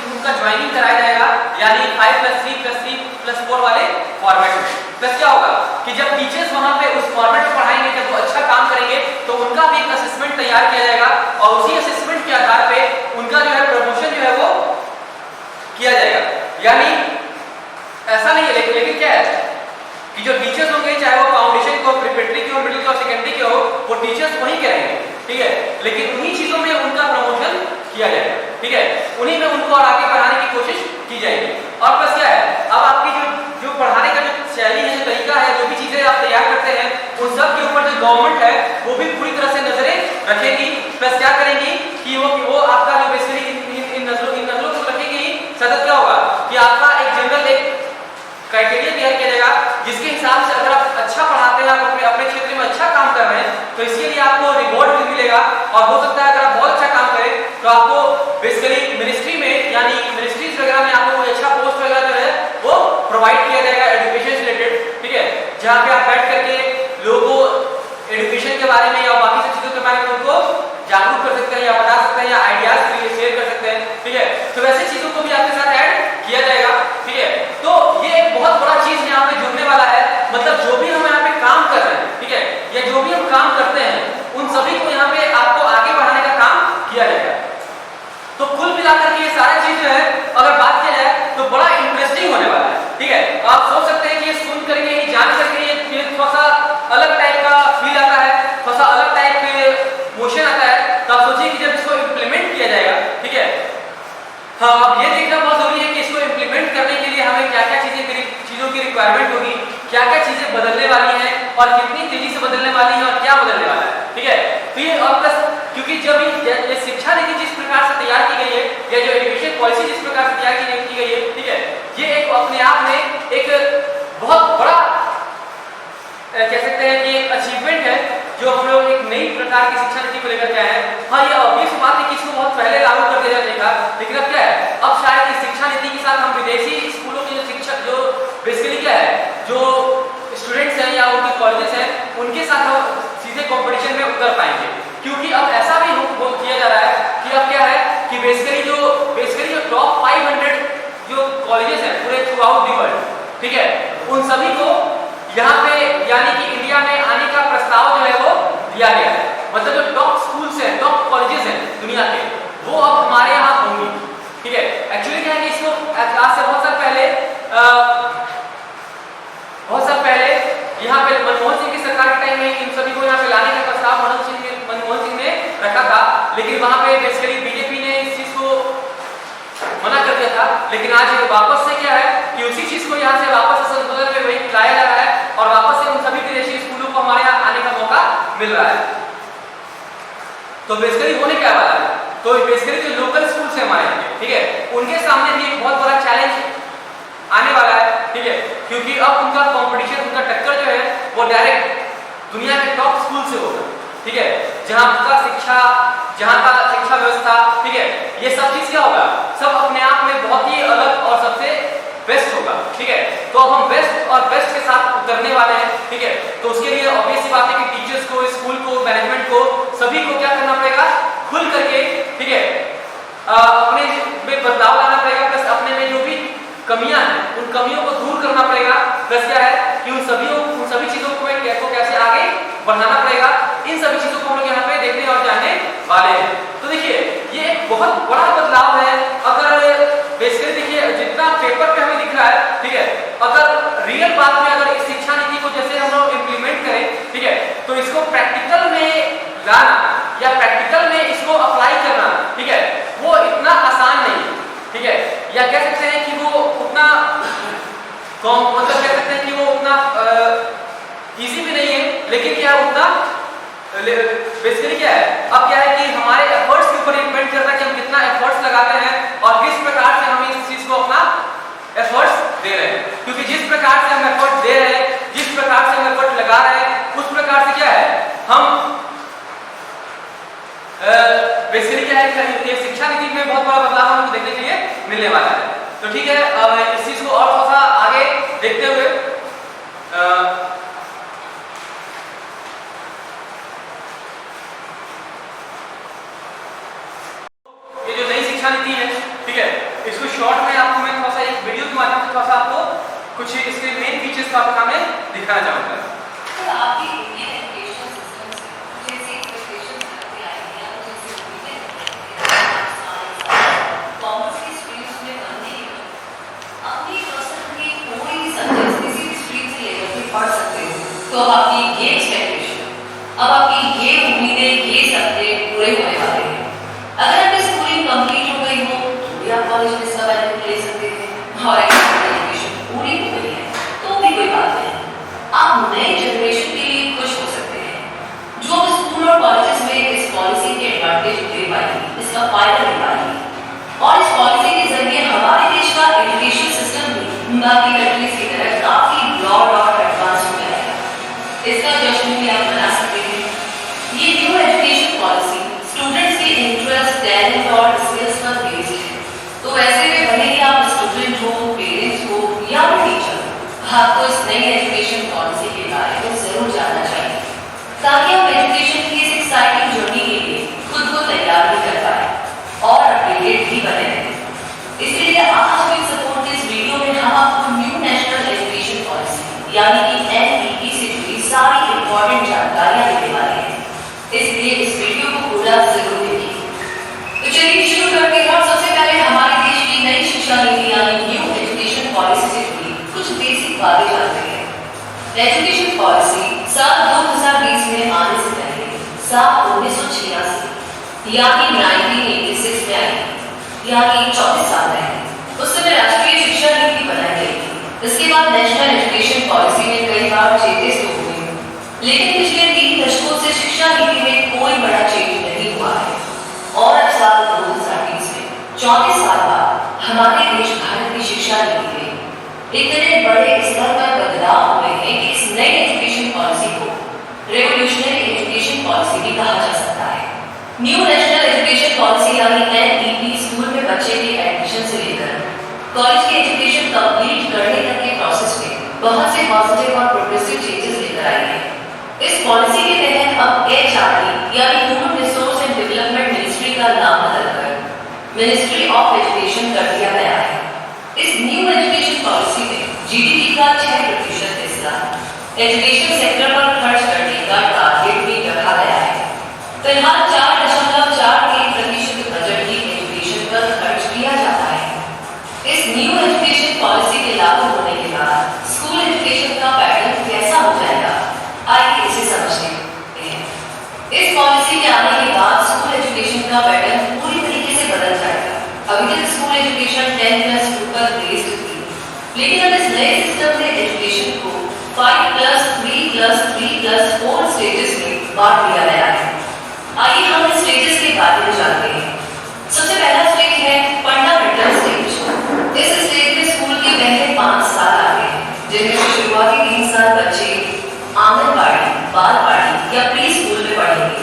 Speaker 2: उनका ज्वाइनिंग कराया जाएगा, यानी 5+3+3+4 वाले फॉर्मेट में। प्लस क्या होगा कि जब टीचर्स वहां पे उस फॉर्मेट में पढ़ाएंगे, जब वो अच्छा काम करेंगे तो उनका भी एक असेसमेंट तैयार किया जाएगा और उसी असेसमेंट के आधार पे उनका जो है प्रमोशन जो है वो किया जाएगा। यानी ऐसा नहीं है, लेकिन क्या है कि जो टीचर्स होंगे, चाहे वो फाउंडेशन को, प्रिपरेटरी की हो, मिडिल की हो, सेकेंडरी के हो, वो टीचर्स वही करेंगे, ठीक है, लेकिन उन्हीं चीजों में उनका प्रमोशन किया जाएगा, ठीक है, उन्हीं में उनको और आगे बढ़ाने की कोशिश की जाएगी। और प्लस क्या है, अब आपकी जो पढ़ाने का जो शैली है, जो तरीका है, जो भी चीजें आप तैयार करते हैं, उन सब के ऊपर जो गवर्नमेंट है वो भी पूरी तरह से नजरें रखेगी। प्लस क्या करेंगी कि वो आपका जो बेसिकली इन नजरों को रखेगी। सतत क्या होगा कि आपका एक जनरल एक क्राइटेरिया तैयार किया जाएगा, जिसके हिसाब से अगर आप अच्छा पढ़ाते हैं, आप अपने क्षेत्र में अच्छा काम कर रहे हैं, तो इसके लिए आपको रिवॉर्ड भी मिलेगा। और हो सकता है अगर आप बहुत अच्छा काम करें तो आपको बेसिकली मिनिस्ट्री में, यानी मिनिस्ट्रीज वगैरह में आपको कोई अच्छा पोस्ट वगैरह जो है वो प्रोवाइड किया जाएगा एजुकेशन से रिलेटेड, ठीक है, जहाँ पे आप बैठ करके लोगों को एजुकेशन के बारे में या बाकी सब चीजों के बारे में उनको जागरूक कर सकते हैं या बता सकते हैं या आइडियाज शेयर कर सकते हैं, ठीक है। तो वैसे चीजों को भी आपके साथ ऐड किया जाएगा, ठीक है। तो ये एक बहुत बड़ा चीज यहाँ पे जुड़ने वाला है, मतलब जो भी हम यहाँ पे काम कर रहे हैं, ठीक है, या जो भी हम काम करते हैं, उन सभी को यहाँ पे आपको आगे बढ़ाने का काम किया जाएगा। तो कुल मिलाकर के ये सारा चीज जो है अगर बात किया जाए तो बड़ा इंटरेस्टिंग होने वाला है, ठीक है। आप सोच सकते हैं कि ये सुन करके, ये जान करके ये थोड़ा सा अलग टाइप का फील आता है, थोड़ा सा अलग टाइप के मोशन आता है। तो आप सोचिए कि जब इसको इम्प्लीमेंट किया जाएगा, ठीक है, हाँ, अब ये देखना बहुत जरूरी है कि इसको इम्प्लीमेंट करने के लिए हमें क्या क्या चीजों की रिक्वायरमेंट होगी, क्या क्या चीजें बदलने वाली हैं और कितनी तेजी से बदलने वाली है और क्या बदलने वाला है, ठीक है। तो ये और प्लस क्योंकि जब ये शिक्षा नीति जिस प्रकार से तैयार की गई है, या जो एजुकेशन पॉलिसी जिस प्रकार से तैयार की गई है, ठीक है, ये एक अपने आप में एक बहुत बड़ा कह सकते हैं कि एक अचीवमेंट है जो हम लोग एक नई प्रकार की शिक्षा नीति को लेकर के आए हैं। हाँ, ये ऑब्वियस बात है कि इसको बहुत पहले लागू कर दिया जाता था, लेकिन अब क्या है, अब शायद इस शिक्षा नीति के साथ हम विदेशी स्कूलों की जो शिक्षक, जो बेसिकली क्या है, जो स्टूडेंट्स हैं या उनके कॉलेजेस हैं, उनके साथ हम सीधे कंपटीशन में उतर पाएंगे। क्योंकि अब ऐसा भी किया जा रहा है कि अब क्या है कि बेसिकली जो टॉप 500 जो कॉलेजेस हैं पूरे थ्रू आउट द वर्ल्ड, ठीक है, उन सभी को यहाँ पे यानी कि इंडिया में आने का प्रस्ताव जो है वो दिया गया है। मतलब जो टॉप स्कूल्स हैं, टॉप कॉलेजेस हैं दुनिया के, वो अब हमारे यहाँ होंगी, ठीक है। एक्चुअली क्या है कि इसको आज से बहुत साल पहले यहाँ पे मनमोहन सिंह की सरकार के टाइम में इन सभी को यहाँ पे लाने का प्रस्ताव मनमोहन सिंह ने रखा था, लेकिन वहाँ पे बेसिकली बीजेपी ने इस चीज को लेकिन आज वापस से क्या है कि उसी चीज को यहाँ से वापस से संशोधन में वही लाया जा रहा है और वापस से उन सभी विदेशी स्कूलों को हमारे यहाँ आने का मौका मिल रहा है। तो बेसिकली होने क्या वाला है, तो बेसिकली जो लोकल स्कूल्स है हमारे यहाँ, ठीक है, उनके सामने भी एक बहुत बड़ा चैलेंज आने वाला है, ठीक है, क्योंकि अब उनका कंपटीशन, उनका टक्कर जो है वो डायरेक्ट दुनिया के टॉप स्कूल से होगा, ठीक है, जहाँ का शिक्षा व्यवस्था, ठीक है, ये सब चीज क्या होगा, सब अपने आप में बहुत ही अलग और सबसे बेस्ट होगा, ठीक है। तो अब हम बेस्ट और बेस्ट के साथ उतरने वाले हैं, ठीक है। तो उसके लिए ऑब्वियस सी बात है कि टीचर्स को, स्कूल को, मैनेजमेंट को, सभी को क्या करना पड़ेगा, खुल करके, ठीक है, अपने में बदलाव लाना पड़ेगा, प्लस अपने में जो भी कमियां हैं उन कमियों को दूर करना पड़ेगा, प्लस क्या है कि उन सभी चीजों को कैसे आगे बढ़ाना पड़ेगा। इन सभी चीजों को हम लोग यहाँ पे देखने और जानने वाले हैं। तो देखिए ये एक बहुत बड़ा बदलाव है। अगर बेसिकली देखिए जितना पेपर पे हमें दिख रहा है, ठीक है, अगर रियल बात में अगर इस शिक्षा नीति को जैसे हम लोग इम्प्लीमेंट करें, ठीक है, तो इसको प्रैक्टिकल में लाना या प्रैक्टिकल में इसको अप्लाई करना, ठीक है, वो इतना आसान नहीं है, ठीक है, या कह सकते हैं कि वो उतना मतलब कह सकते हैं कि वो उतना इजी भी नहीं है, लेकिन क्या उतना बेसिकली क्या है, अब क्या है कि हमारे एफर्ट्स के ऊपर डिपेंड करता है कि हम कितना एफर्ट्स लगाते हैं और किस प्रकार से हम इस चीज को अपना एफर्ट्स दे रहे हैं, क्योंकि जिस प्रकार से हम एफर्ट दे रहे हैं, जिस प्रकार से हम एफर्ट लगा रहे हैं, उस प्रकार से क्या है हम बेसिकली क्या है कि शिक्षा नीति में बहुत बड़ा बदलाव हमको देखने के लिए मिलने वाला है। तो ठीक है, अब इस चीज को और थोड़ा सा आगे देखते हुए ये जो नई शिक्षा नीति है, ठीक है, इसको शॉर्ट में आपको मैं थोड़ा सा एक वीडियो के माध्यम से थोड़ा सा आपको कुछ इसके मेन फीचर्स आपके सामने दिखाना चाहूंगा।
Speaker 3: सर आपकी इंडियन एजुकेशन सिस्टम से जैसे एक्सपेक्टेशंस करते आए हैं, आप जैसे उम्मीदें कॉमर्स की स्ट्रीम्स में बनने के अपनी पसंद के कोई भी सब्जेक्ट किसी भी स्ट्रीम से लेकर के पढ़ सकते हो, तो अब आपकी ये एक्सपेक्टेशन, अब आपकी ये उम्मीदें, ये सब्जेक्ट पूरे होने वाले हैं। अगर आपकी स्कूलिंग कंप्लीट हो गई हो तो भी आप कॉलेज में इसका बेनिफिट ले सकते हैं, और एजुकेशन पूरी हो गई है तो भी कोई बात नहीं, आप नए जनरेशन के लिए खुश हो सकते हैं जो अब स्कूल और कॉलेजेस में इस पॉलिसी के एडवांटेज ले पाएंगे, इसका फायदा ले पाएंगे, और इस पॉलिसी के जरिए हमारे देश का एजुकेशन सिस्टम भी बाकी कंट्रीज की तरह काफी ब्रॉड और एडवांस हो जाएगा। इसका जश्न भी आप मना सकते हैं। ये न्यू एजुकेशन पॉलिसी स्टूडेंट्स के इंटरेस्ट, टैलेंट और स्किल्स पर बेस्ड है, तो ऐसे में भले ही आप स्टूडेंट हो, पेरेंट्स हो या टीचर, आपको इस नई एजुकेशन पॉलिसी के बारे में जरूर जानना चाहिए, ताकि आप एजुकेशन की इस एक्साइटिंग जर्नी के लिए खुद को तैयार भी कर पाए और अपडेटेड भी बने रहें। इसलिए आज विद सपोर्ट इस वीडियो में हम आपको न्यू नेशनल एजुकेशन पॉलिसी यानी कि NEP से जुड़ी सारी इंपॉर्टेंट जानकारियां देने वाले हैं, इसलिए इस वीडियो को पूरा जरूर देखिए। तो चलिए शुरू करते हैं। और सबसे पहले हमारे देश की नई शिक्षा नीति यानी न्यू एजुकेशन पॉलिसी से जुड़ी कुछ बेसिक बातें जानते हैं। एजुकेशन पॉलिसी साल 2020 में आने से पहले साल 1986 यानी 1986 में आई, यानी 34 साल में उस समय राष्ट्रीय शिक्षा नीति बनाई गई। इसके बाद नेशनल एजुकेशन पॉलिसी में कई बार चेंजेस तो हुए, लेकिन पिछले 3 दशकों से शिक्षा नीति में कोई बड़ा चेंज नहीं हुआ है। और अब साल 2020 में 34 साल बाद हमारे देश भारत की शिक्षा नीति में इतने बड़े स्तर पर बदलाव हुए हैं कि इस नई एजुकेशन पॉलिसी को रेवोल्यूशनरी एजुकेशन पॉलिसी भी कहा जा सकता है। न्यू नेशनल एजुकेशन पॉलिसी यानी NEP स्कूल में बच्चे के एडमिशन से लेकर कॉलेज की एजुकेशन कंप्लीट करने तक के प्रोसेस में बहुत से पॉजिटिव और प्रोग्रेसिव चेंजेस लेकर आई है। इस पॉलिसी के तहत अब HRD यानी human resource and development ministry का नाम बदलकर मिनिस्ट्री ऑफ एजुकेशन कर दिया गया है। इस न्यू एजुकेशन पॉलिसी में GDP का 6% हिस्सा एजुकेशन सेक्टर पर खर्च करने का टारगेट भी रखा गया है। फिलहाल 4.43% बजट ही एजुकेशन पर खर्च किया जाता है। इस न्यू एजुकेशन पॉलिसी के लागू होने के बाद स्कूल एजुकेशन का पैटर्न कैसा हो जाएगा, आइए इसे समझते हैं। इस पॉलिसी के आने के बाद स्कूल एजुकेशन का पैटर्न पूरी तरीके से बदल जाएगा। अभी तक स्कूल एजुकेशन 10+2 पर बेस्ड थी, लेकिन अब इस नए सिस्टम ने एजुकेशन को 5+3+3+4 स्टेजेस में बांट दिया गया है। आइए हम इस स्टेजेस के बारे में जानते हैं। सबसे पहला स्टेज है फंडामेंटल स्टेज। इस स्टेज में स्कूल के पहले 5 साल आते हैं, जिनमें से शुरुआती 3 साल बच्चे आंगनबाड़ी, बालवाड़ी या प्री स्कूल में पढ़ेंगे।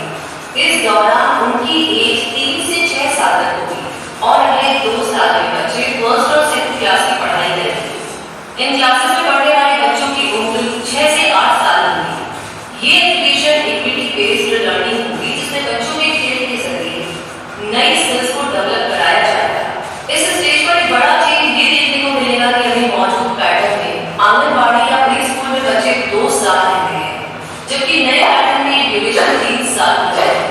Speaker 3: इस दौरान उनकी एज 3 से 6 साल तक होगी और अगले 2 साल में बच्चे फर्स्ट और सेकंड क्लास की पढ़ाई करेंगे। इन क्लासेस में पढ़ने वाले बच्चों की उम्र 6 से 8 साल होगी। ये एजुकेशन एक्टिविटी बेस्ड लर्निंग होगी, जिसमें बच्चों के खेल के जरिए नई स्किल्स को डेवलप कराया जाएगा। इस स्टेज पर एक बड़ा चेंज ये देखने को मिलेगा कि अभी मौजूद पैटर्न में आंगनबाड़ी या प्री स्कूल में बच्चे 2 साल रहते हैं, जबकि नए पैटर्न में ड्यूरेशन 3 साल हो जाएगी।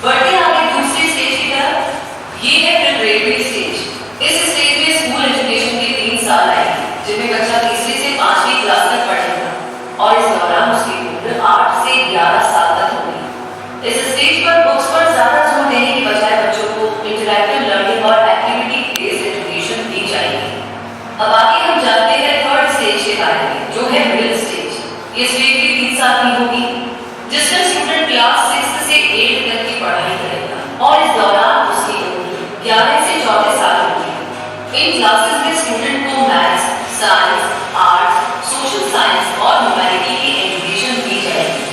Speaker 3: बढ़ते आगे दूसरे स्टेज की तरफ, ये है प्रिपरेटरी स्टेज। इस स्टेज में स्कूल एजुकेशन के 3 साल आएंगे, जिनमें बच्चा तीसरी से 5वीं क्लास तक पढ़ेगा और इस दौरान उसकी उम्र 8 से 11 साल तक होगी। इस स्टेज पर बुक्स पर ज्यादा जोर देने की बजाय बच्चों को इंटरैक्टिव लर्निंग और एक्टिविटी बेस्ड एजुकेशन दी जाएगी। अब आगे हम जानते हैं थर्ड स्टेज के बारे में, जो है मिडिल स्टेज। ये स्टेज भी 3 साल की होगी, जिसमें स्टूडेंट क्लास 6 से 8 तक की पढ़ाई करेगा और इस दौरान उसकी उम्र 11 से 14 साल होगी। इन क्लासेस में स्टूडेंट को maths, science, arts, social science और ह्यूमैनिटी की एजुकेशन दी जाएगी,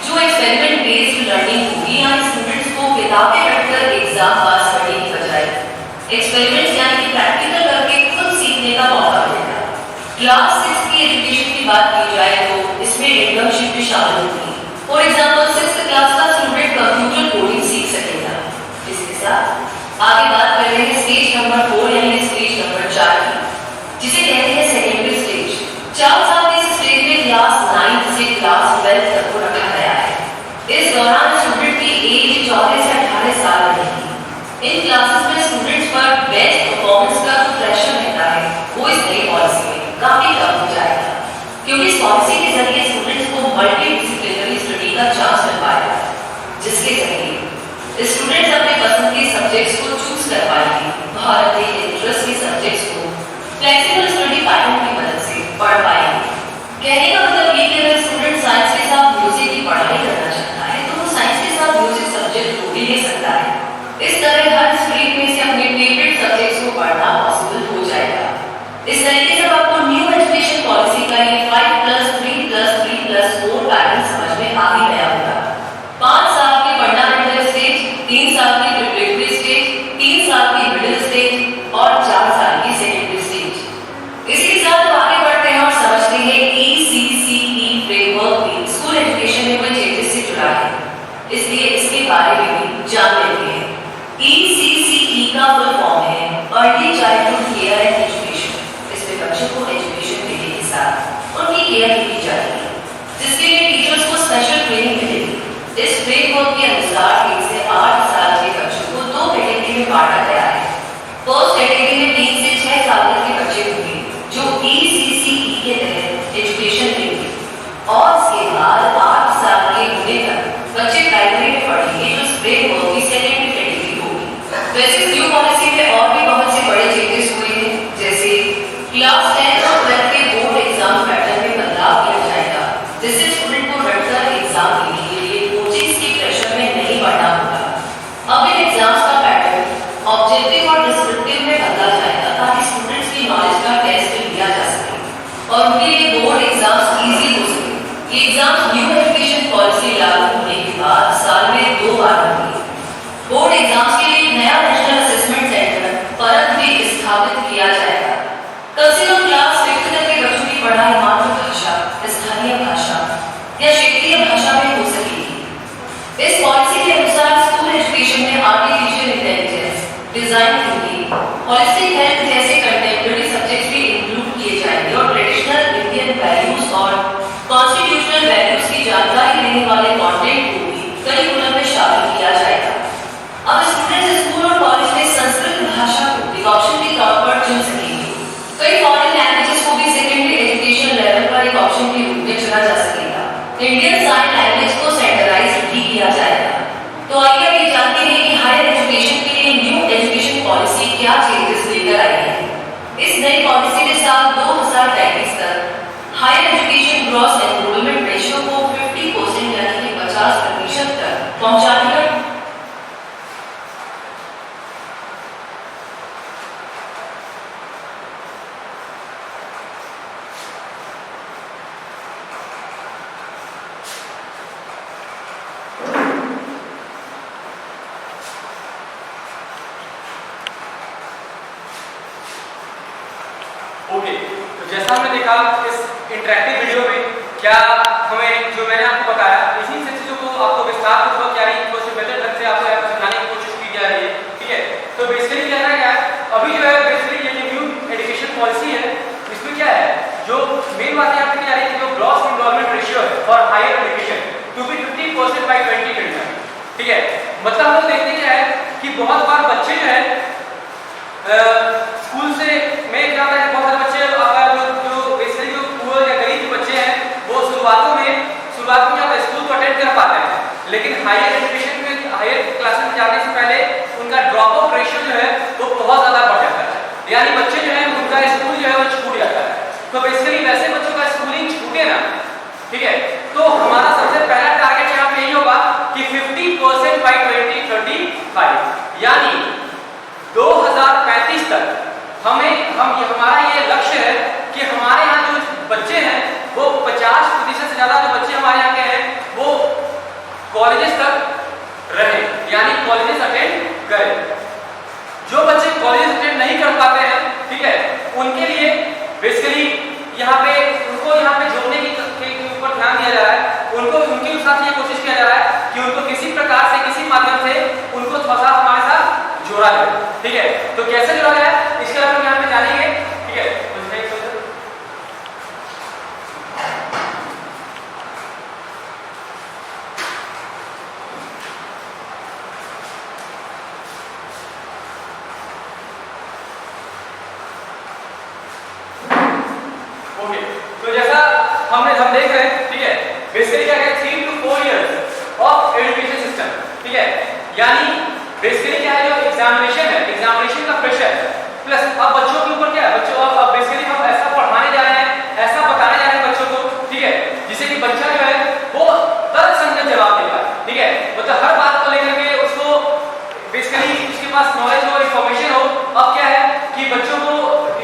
Speaker 3: जो एक्सपेरिमेंट बेस्ड लर्निंग होगी। यहाँ स्टूडेंट्स को किताबें पढ़कर एग्जाम पास करने की बजाय एक्सपेरिमेंट्स यानी कि प्रैक्टिकल करके खुद सीखने का मौका मिलेगा। क्लास 6 की एजुकेशन की बात की जाए तो इसमें इंटर्नशिप भी शामिल होगी। फॉर एग्जाम्पल 6th क्लास का स्टूडेंट कंप्यूटर कोडिंग सीख सकेगा। इसके साथ आगे बात कर रहे हैं स्टेज नंबर 4 यानी स्टेज नंबर 4 की, जिसे कहते हैं सेकेंडरी स्टेज। 4 साल के इस स्टेज में क्लास 9 से क्लास 12 तक को रखा गया है। इस दौरान स्टूडेंट की एज 14 से 18 साल रहेगी। इन क्लासेस में स्टूडेंट्स पर बेस्ट परफॉर्मेंस का जो प्रेशर रहता है वो इस नई पॉलिसी में काफी कम हो जाएगा, क्योंकि इस पॉलिसी के जरिए स्टूडेंट्स को मल्टी डिसिप्लिनरी स्टडी का चांस मिल पाएगा, जिसके जरिए स्टूडेंट्स अपने पसंद के सब्जेक्ट्स को चूज कर पाएंगे और अपने इंटरेस्ट के सब्जेक्ट्स को फ्लेक्सिबल स्टडी पैटर्न की मदद से पढ़ पाएंगे। कहने का मतलब ये कि अगर स्टूडेंट साइंस के साथ म्यूजिक की पढ़ाई करना चाहता है तो वो साइंस के साथ म्यूजिक सब्जेक्ट को भी ले सकता है। इस तरह हर स्ट्रीम में से अपने फेवरेट सब्जेक्ट्स को पढ़ना पॉसिबल हो जाएगा। इस तरीके से आपको न्यू एजुकेशन पॉलिसी का ये 5+3+3+4 पैटर्न समझ में आ ही गया होगा। 5 साल के फंडामेंटल स्टेज, 3 साल की प्रिपरेटरी स्टेज, 3 साल की मिडिल स्टेज और 4 साल की सेकेंडरी स्टेज। इसी के साथ हम आगे बढ़ते हैं और समझते हैं ECCE फ्रेमवर्क भी स्कूल एजुकेशन में कोई चेंजेस से जुड़ा है, इसलिए इसके बारे में भी जान लेते हैं। ECCE का फुल फॉर्म है early childhood care and education. इसमें बच्चों को एजुकेशन देने के साथ उनकी केयर की जाती है, जिसके लिए टीचर्स को स्पेशल ट्रेनिंग मिलेगी। इस फ्रेमवर्क के अनुसार 3 से 8 साल के बच्चों को 2 कैटेगरी में बांटा गया है। फर्स्ट कैटेगरी में 3 से 6 साल तक के बच्चे होंगे जो ECCE के तहत एजुकेशन लेंगे और इसके बाद 8 साल के होने तक बच्चे प्राइमरी में पढ़ेंगे, जो फ्रेमवर्क की सेकेंडरी कैटेगरी होगी। वैसे न्यू पॉलिसी में और भी बहुत से बड़े चेंजेस हुए हैं, जैसे क्लास 10 और 12 के बोर्ड एग्जाम पैटर्न में बदलाव किया जाएगा, जिससे स्टूडेंट को रटकर एग्जाम देने के लिए कोचिंग के प्रेशर में नहीं पढ़ना होगा। अब इन एग्जाम्स का पैटर्न ऑब्जेक्टिव और डिस्क्रिप्टिव में बदला जाएगा, ताकि स्टूडेंट्स की नॉलेज का टेस्ट लिया जा सके और उनके लिए बोर्ड एग्जाम्स इजी हो सके। ये एग्जाम्स न्यू एजुकेशन पॉलिसी लागू होने के बाद साल में 2 बार होंगे। बोर्ड एग्जाम्स के लिए नया नेशनल असेसमेंट सेंटर परत भी स्थापित किया जाएगा। कम से कम क्लास 5th तक के बच्चों की पढ़ाई मातृभाषा, स्थानीय भाषा या क्षेत्रीय भाषा में हो सकेगी। इस पॉलिसी के अनुसार स्कूल एजुकेशन में artificial intelligence, design thinking, holistic health जैसे कंटेम्परेरी सब्जेक्ट्स भी इंक्लूड किए जाएंगे और ट्रेडिशनल इंडियन वैल्यूज और कॉन्स्टिट्यूशनल वैल्यूज की जानकारी देने वाले कंटेंट को भी करिकुलम में शामिल किया जाएगा। अब स्टूडेंट्स स्कूल और कॉलेज में संस्कृत भाषा को एक ऑप्शन के तौर पर चुन सकेंगे। कई फॉरेन लैंग्वेजेस को भी सेकेंडरी एजुकेशन लेवल पर एक ऑप्शन के रूप में चुना जा सकेगा। इंडियन साइन लैंग्वेज को स्टैंडर्डाइज्ड भी किया जाएगा। तो आइए अब ये जानते हैं कि हायर एजुकेशन के लिए न्यू एजुकेशन पॉलिसी क्या इस नई पॉलिसी के साथ 2035 तक higher education gross enrolment ratio को 50% यानी कि 50% तक पहुंचाने का
Speaker 2: ओके, तो जैसा हमने देखा इस इंटरेक्टिव वीडियो में क्या हमें जो मैंने आपको बताया इसी से चीजों को आपको विस्तारपूर्वक यानी कुछ बेहतर ढंग से आपको समझाने की कोशिश की जा रही है। ठीक है, तो बेसिकली कहना क्या है, अभी जो है बेसिकली ये जो न्यू एजुकेशन पॉलिसी है इसमें क्या है, जो मेन बात यहाँ पे क्या आ रही है, जो ग्रॉस एनरोलमेंट रेशियो है for higher education to be 50% by 2029। ठीक है, मतलब हम लोग देखते क्या है कि बहुत बार बच्चे जो है स्कूल से में क्या होता है, बहुत सारे बच्चे जो बेसिकली जो पुअर या गरीब बच्चे हैं वो शुरुआत में क्या होता है स्कूल को अटेंड कर पाते हैं, लेकिन हायर एजुकेशन में हायर क्लासेस में जाने से पहले उनका ड्रॉप आउट रेशियो जो है वो बहुत ज्यादा बढ़ जाता है, यानी बच्चे जो है उनका स्कूल जो है वो छूट जाता है। तो बेसिकली वैसे बच्चों का स्कूलिंग छूटे ना, ठीक है, तो हमारा सबसे पहला टारगेट यहाँ पे यही होगा कि 50% बाय 2035 यानी 2035 तक हमारा ये लक्ष्य है कि हमारे यहाँ जो बच्चे हैं वो 50% से ज्यादा जो बच्चे हमारे यहाँ के हैं वो कॉलेजेस तक रहे, यानी कॉलेजेस अटेंड करें। जो बच्चे कॉलेज अटेंड नहीं कर पाते हैं, ठीक है, उनके लिए बेसिकली यहाँ पे जोड़ने के ऊपर ध्यान दिया जा रहा है, उनके साथ ये कोशिश किया जा रहा है कि उनको किसी प्रकार से किसी माध्यम से उनको थोड़ा सा हमारे साथ जोड़ा जाए। ठीक है, तो कैसे जोड़ा जाए इसके बारे में यहाँ पे जानेंगे। ठीक है, ओके, तो जैसा हम देख रहे हैं, ठीक है, बेसिकली क्या है 3 to 4 years of education system. ठीक है, यानी बेसिकली क्या है, जो एग्जामिनेशन है, एग्जामिनेशन का प्रेशर प्लस अब बच्चों के ऊपर क्या है, बच्चों अब बेसिकली हम ऐसा पढ़ाने जा रहे हैं, ऐसा बताने जा रहे हैं बच्चों को, ठीक है, जिससे कि बच्चा जो है वो तर्कसंगत जवाब देगा। ठीक है, मतलब हर बात को लेकर के उसको बेसिकली उसके पास नॉलेज हो, इंफॉर्मेशन हो। अब क्या है कि बच्चों को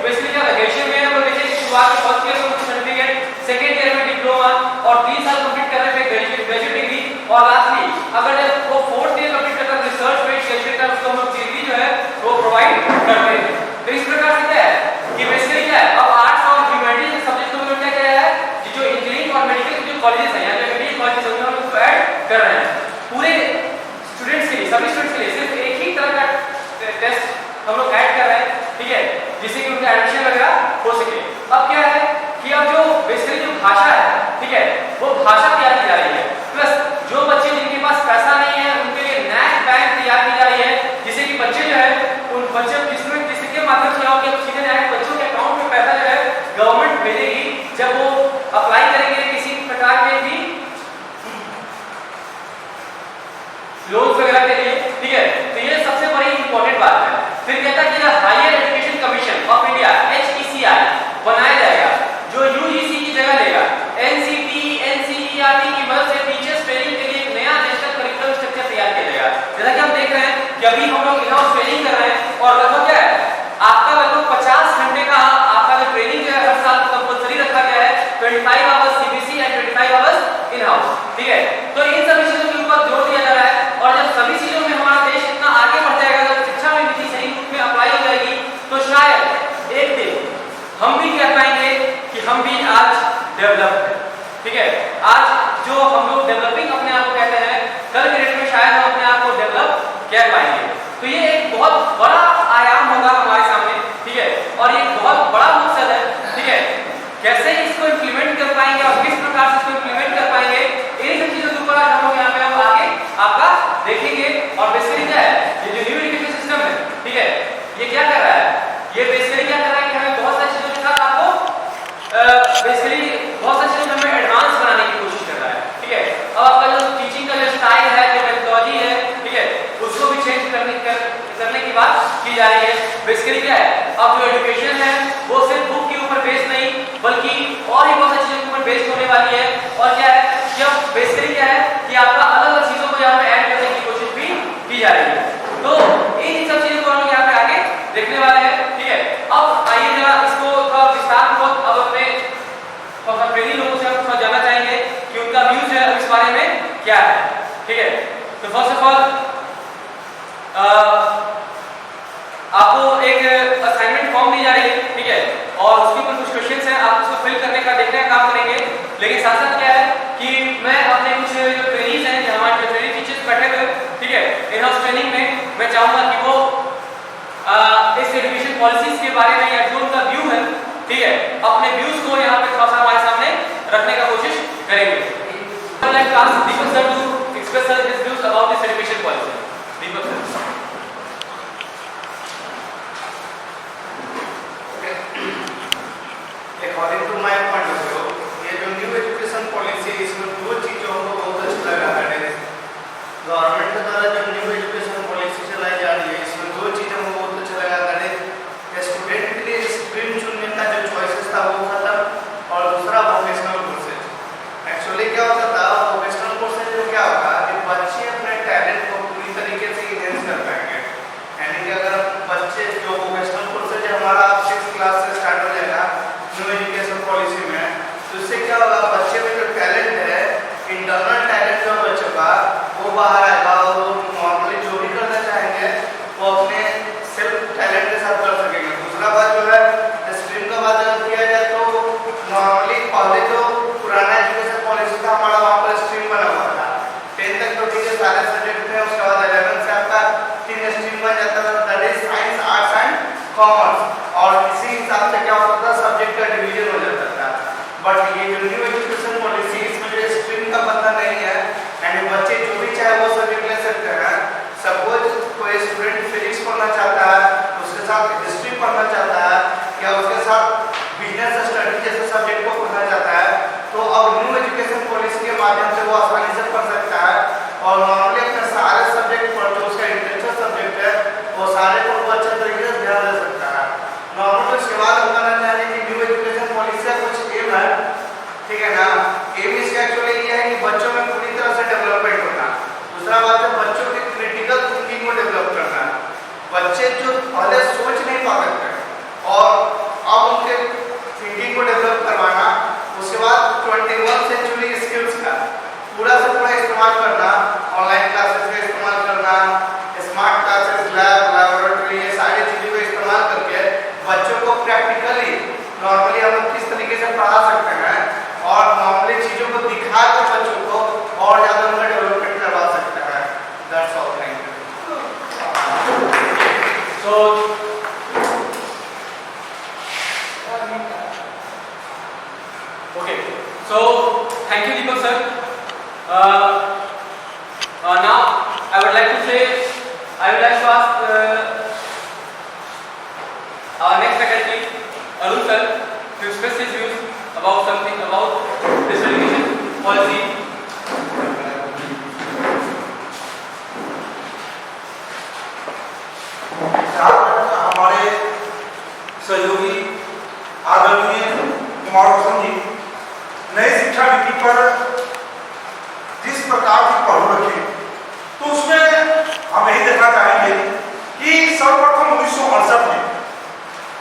Speaker 2: बेसिकली क्या ग्रेजुएशन में हम देखिए शुरुआत में फर्स्ट ईयर में सर्टिफिकेट, सेकंड ईयर में डिप्लोमा और 3 साल कंप्लीट करने पे ग्रेजुएट डिग्री और लास्टली अगर जब वो 4th ईयर कंप्लीट करता है रिसर्च बेस्ड ग्रेजुएट का उसको हम डिग्री जो है वो प्रोवाइड करते हैं। तो इस प्रकार से क्या है कि बेसिकली क्या है, अब आर्ट्स और ह्यूमैनिटीज सब्जेक्ट को क्या किया है कि जो इंजीनियरिंग और मेडिकल के जो कॉलेजेस हैं या जो मेडिकल कॉलेजेस हैं उनको उसको ऐड कर रहे हैं पूरे स्टूडेंट्स के लिए, सभी स्टूडेंट्स के लिए सिर्फ एक ही तरह का टेस्ट हम लोग ऐड कर रहे हैं। ठीक है, जिससे कि उनका एडमिशन वगैरह हो सके। अब क्या है कि अब जो बेसिकली जो भाषा है, ठीक है, वो भाषा तैयार की जा रही है, प्लस जो बच्चे जिनके पास पैसा नहीं है उनके लिए नैक बैंक तैयार की जा रही है, जिससे कि बच्चे जो है उन बच्चे जिसके माध्यम से होगा कि सीधे डायरेक्ट बच्चों के अकाउंट में पैसा जो है गवर्नमेंट भेजेगी जब वो अप्लाई करेंगे किसी प्रकार के भी लोन वगैरह के लिए। ठीक है, तो ये सबसे बड़ी इंपॉर्टेंट बात है। फिर कहता है कि higher education commission of India HECI बनाया जाएगा जो UGC की जगह लेगा। NCT NCERT की मदद से टीचर्स ट्रेनिंग के लिए एक नया नेशनल करिकुलम स्ट्रक्चर तैयार किया जाएगा। जैसा कि हम देख रहे हैं कि अभी हम लोग इन-हाउस ट्रेनिंग कर रहे हैं और लगभग क्या है आपका लगभग 50 घंटे का आपका जो ट्रेनिंग है हर साल कंपलसरी रखा गया है, 25 hours CBC and 25 hours in-house. ठीक है, तो इन सभी चीजों के ऊपर जोर दिया जा रहा है और जब सभी चीजों में हमारा देश इतना आगे बढ़ जाएगा, जब शिक्षा में नीति सही रूप में अप्लाई हो जाएगी, तो शायद एक दिन हम भी कह पाएंगे कि हम भी आज डेवलप हैं। ठीक है, आज जो हम लोग डेवलपिंग अपने आप को कहते हैं, कल के डेट में शायद हम अपने आप को डेवलप कह पाएंगे। तो ये एक बहुत बड़ा आयाम होगा हमारे सामने। ठीक है, और ये बहुत बड़ा मकसद है। ठीक है, कैसे इसको इंप्लीमेंट कर पाएंगे और किस प्रकार से इसको इंप्लीमेंट कर पाएंगे, इन सब चीजों के ऊपर हम लोग यहाँ पे हम आगे आपका देखेंगे। और बेसिकली क्या है ये जो न्यू एजुकेशन सिस्टम है, ठीक है, ये क्या कर रहा है, ये बेसिकली क्या कर रहा है कि हमें बहुत सारी चीजों के साथ आपको बेसिकली बहुत सारी चीजों में हमें एडवांस बनाने की कोशिश कर रहा है। ठीक है, अब आपका जो टीचिंग का जो स्टाइल है, जो मेथोडोलॉजी है, ठीक है, उसको भी चेंज करने की बात की जा रही है। बेसिकली क्या है अब जो एजुकेशन है वो सिर्फ बुक के ऊपर बेस्ड नहीं बल्कि और भी बहुत सारी चीजों के ऊपर बेस्ड होने वाली है। और क्या है कि अब बेसिकली क्या है कि आपका अलग अलग चीजों को यहाँ पे ऐड करने की कोशिश भी की जा रही है। तो इन सब चीजों को हम लोग यहाँ पे आगे देखने वाले हैं, ठीक है। अब आइए जरा इसको थोड़ा विस्तारपूर्वक अब अपने ट्रेनिंग लोगों से हम थोड़ा जानना चाहेंगे कि उनका व्यूज है इस बारे में क्या है, ठीक है। तो फर्स्ट ऑफ ऑल आपको एक असाइनमेंट फॉर्म दी जा रही है, ठीक है, और उसके ऊपर कुछ क्वेश्चंस हैं, आप उसको फिल करने का देखने का काम करेंगे। लेकिन साथ साथ क्या है कि मैं अपने कुछ जो ट्रेनिंग्स हैं, हमारे जो ट्रेनिंग टीचर्स बैठे हुए, ठीक है, इन हाउस ट्रेनिंग में मैं चाहूंगा कि वो इस एजुकेशन पॉलिसीज के बारे में या जो उनका व्यू है, ठीक है, अपने व्यूज को यहाँ पे थोड़ा सा हमारे सामने रखने का कोशिश करेंगे। I would like to ask Deepak sir to express his views about this education policy. Deepak sir.
Speaker 4: According to my point of view, ये जो न्यू एजुकेशन पॉलिसी है इसमें दो चीजों हमको बहुत अच्छा लगा है। गवर्नमेंट के द्वारा जो न्यू एजुकेशन पॉलिसी चलाई जा रही है इसमें दो चीजें हमको बहुत अच्छा लगा है। स्टूडेंट के लिए स्ट्रीम चुनने का जो चॉइसेस था वो खत्म और दूसरा वोकेशनल कोर्सेज। एक्चुअली क्या होता था वोकेशनल कोर्सेज में क्या होगा कि बच्चे अपने टैलेंट को पूरी तरीके से इनहेंस कर पाएंगे। यानी कि अगर बच्चे जो वोकेशनल कोर्सेज हमारा 6th क्लास से स्टार्ट हो जाएगा न्यू एजुकेशन पॉलिसी में, तो इससे क्या होगा बच्चे में जो टैलेंट है, इंटरनल टैलेंट जो बच्चों का वो बाहर आएगा और वो नॉर्मली जो भी करना चाहेंगे वो अपने सेल्फ टैलेंट के साथ कर सकेंगे। दूसरा बात जो है स्ट्रीम का बात अगर किया जाए तो नॉर्मली पहले जो पुराना एजुकेशन पॉलिसी था हमारा वहाँ पर स्ट्रीम बना हुआ था। 10th तक तो ठीक है सारे सब्जेक्ट थे, उसके बाद 11th से आपका 3 स्ट्रीम बन जाता था, that is science, arts and commerce, और इसी हिसाब से क्या होता था सब्जेक्ट का डिवीजन हो जाता था। बट ये जो न्यू एजुकेशन पॉलिसी इसमें जो स्ट्रीम का बंधन नहीं है, यानी बच्चे जो भी चाहे वो सब्जेक्ट ले सकते हैं। सपोज कोई स्टूडेंट फिजिक्स पढ़ना चाहता है, उसके साथ हिस्ट्री पढ़ना चाहता है या उसके साथ बिजनेस स्टडी जैसे सब्जेक्ट को पढ़ना चाहता है, तो अब न्यू एजुकेशन पॉलिसी के माध्यम से वो आसानी से पढ़ सकता है और नॉर्मली अपने सारे सब्जेक्ट पर जो उसका इंटरेस्टेड सब्जेक्ट है वो सारे को वो अच्छे तरीके से ध्यान दे सकता है। नॉर्मली उसके बाद हम कहना चाहेंगे कि न्यू एजुकेशन पॉलिसी का कुछ एम है, ठीक है ना। एम इसका एक्चुअली ये है कि बच्चों में पूरी तरह से डेवलपमेंट होना। दूसरा बात है बच्चों की क्रिटिकल थिंकिंग को डेवलप करना। बच्चे जो पहले सोच नहीं पाते थे और अब उनके थिंकिंग को डेवलप करवाना। उसके बाद 21st सेंचुरी स्किल्स का पूरा से पूरा इस्तेमाल करना, ऑनलाइन क्लासेस का इस्तेमाल करना, स्मार्ट क्लासेस, लैब, लैबोरेटरी, ये सारी चीज़ों का इस्तेमाल करके बच्चों को प्रैक्टिकली नॉर्मली हम लोग किस तरीके से पढ़ा सकते हैं और नॉर्मली चीज़ों को दिखा कर बच्चों को और ज़्यादा उनका डेवलपमेंट करवा सकते हैं। That's all, thank you.
Speaker 2: So okay, so thank you Deepak sir. Now I would like to ask our next faculty Arun sir to express his views about something about this education policy.
Speaker 5: हमारे सहयोगी आदरणीय कुमार रोशन जी नई शिक्षा नीति पर जिस प्रकार की पहल रखी, तो उसमें हम यही देखना चाहेंगे कि सर्वप्रथम 1968 में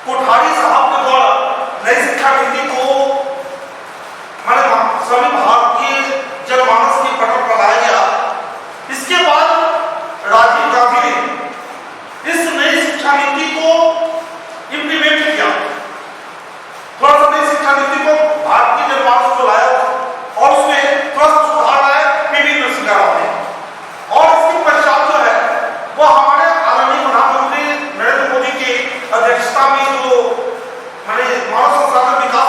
Speaker 5: कोठारी साहब के द्वारा नई शिक्षा नीति को सभी भारतीय जनमानस की पटल पर लाया गया। इसके बाद राजीव गांधी ने इस नई शिक्षा नीति को इम्प्लीमेंट किया। थोड़ा सा नई शिक्षा नीति को भारतीय जनमानस को लाया और उसमें थोड़ा सा सुधार लाया पीवी नरसिम्हा राव ने। और इसके पश्चात जो है वो हमारे आदरणीय प्रधानमंत्री नरेंद्र मोदी की अध्यक्षता में जो मानव संसाधन विकास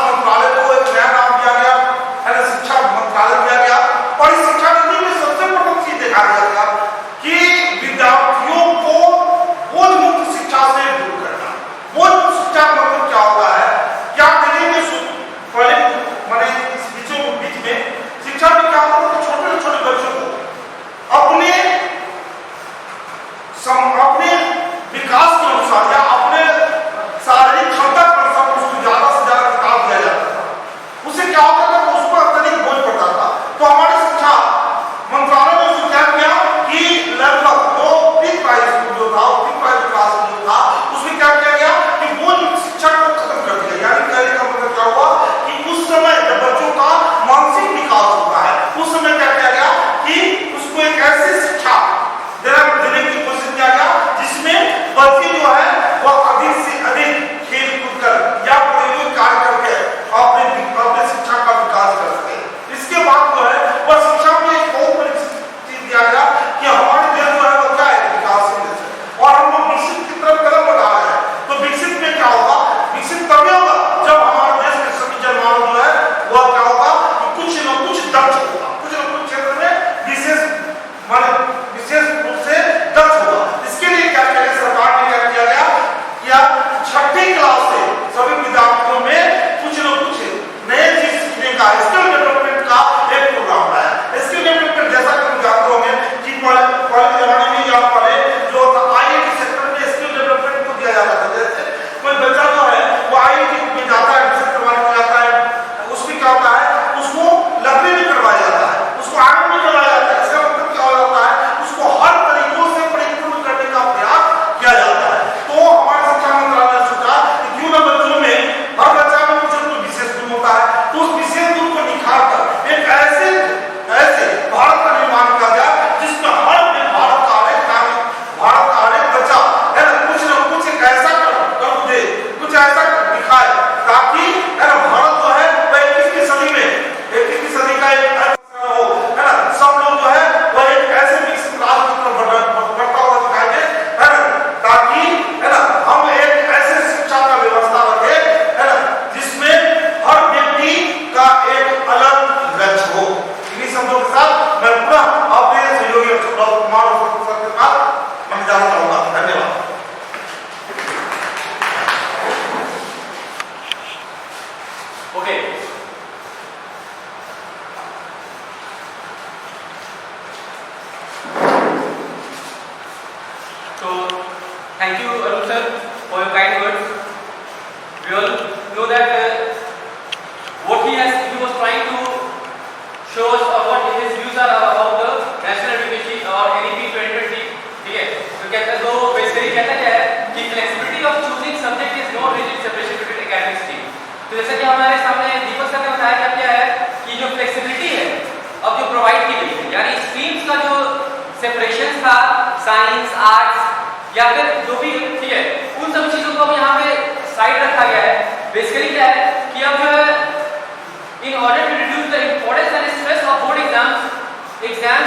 Speaker 2: We all know that what he was trying to show us or what his views are about the national education or NEP 2020. ठीक है, तो कहता है, तो बेसिकली कहता क्या है कि flexibility of choosing subject is no rigid separation between academic stream. तो जैसा कि हमारे सामने दीपक सर ने बताया क्या है कि जो फ्लेक्सिबिलिटी है अब जो प्रोवाइड की गई है, यानी स्ट्रीम्स का जो सेपरेशन था साइंस आर्ट्स या फिर जो भी, ठीक है, उन सब चीजों को अब यहाँ पे साइड रखा गया है. बेसिकली क्या है कि अब जो है in order to reduce the importance and stress of board exams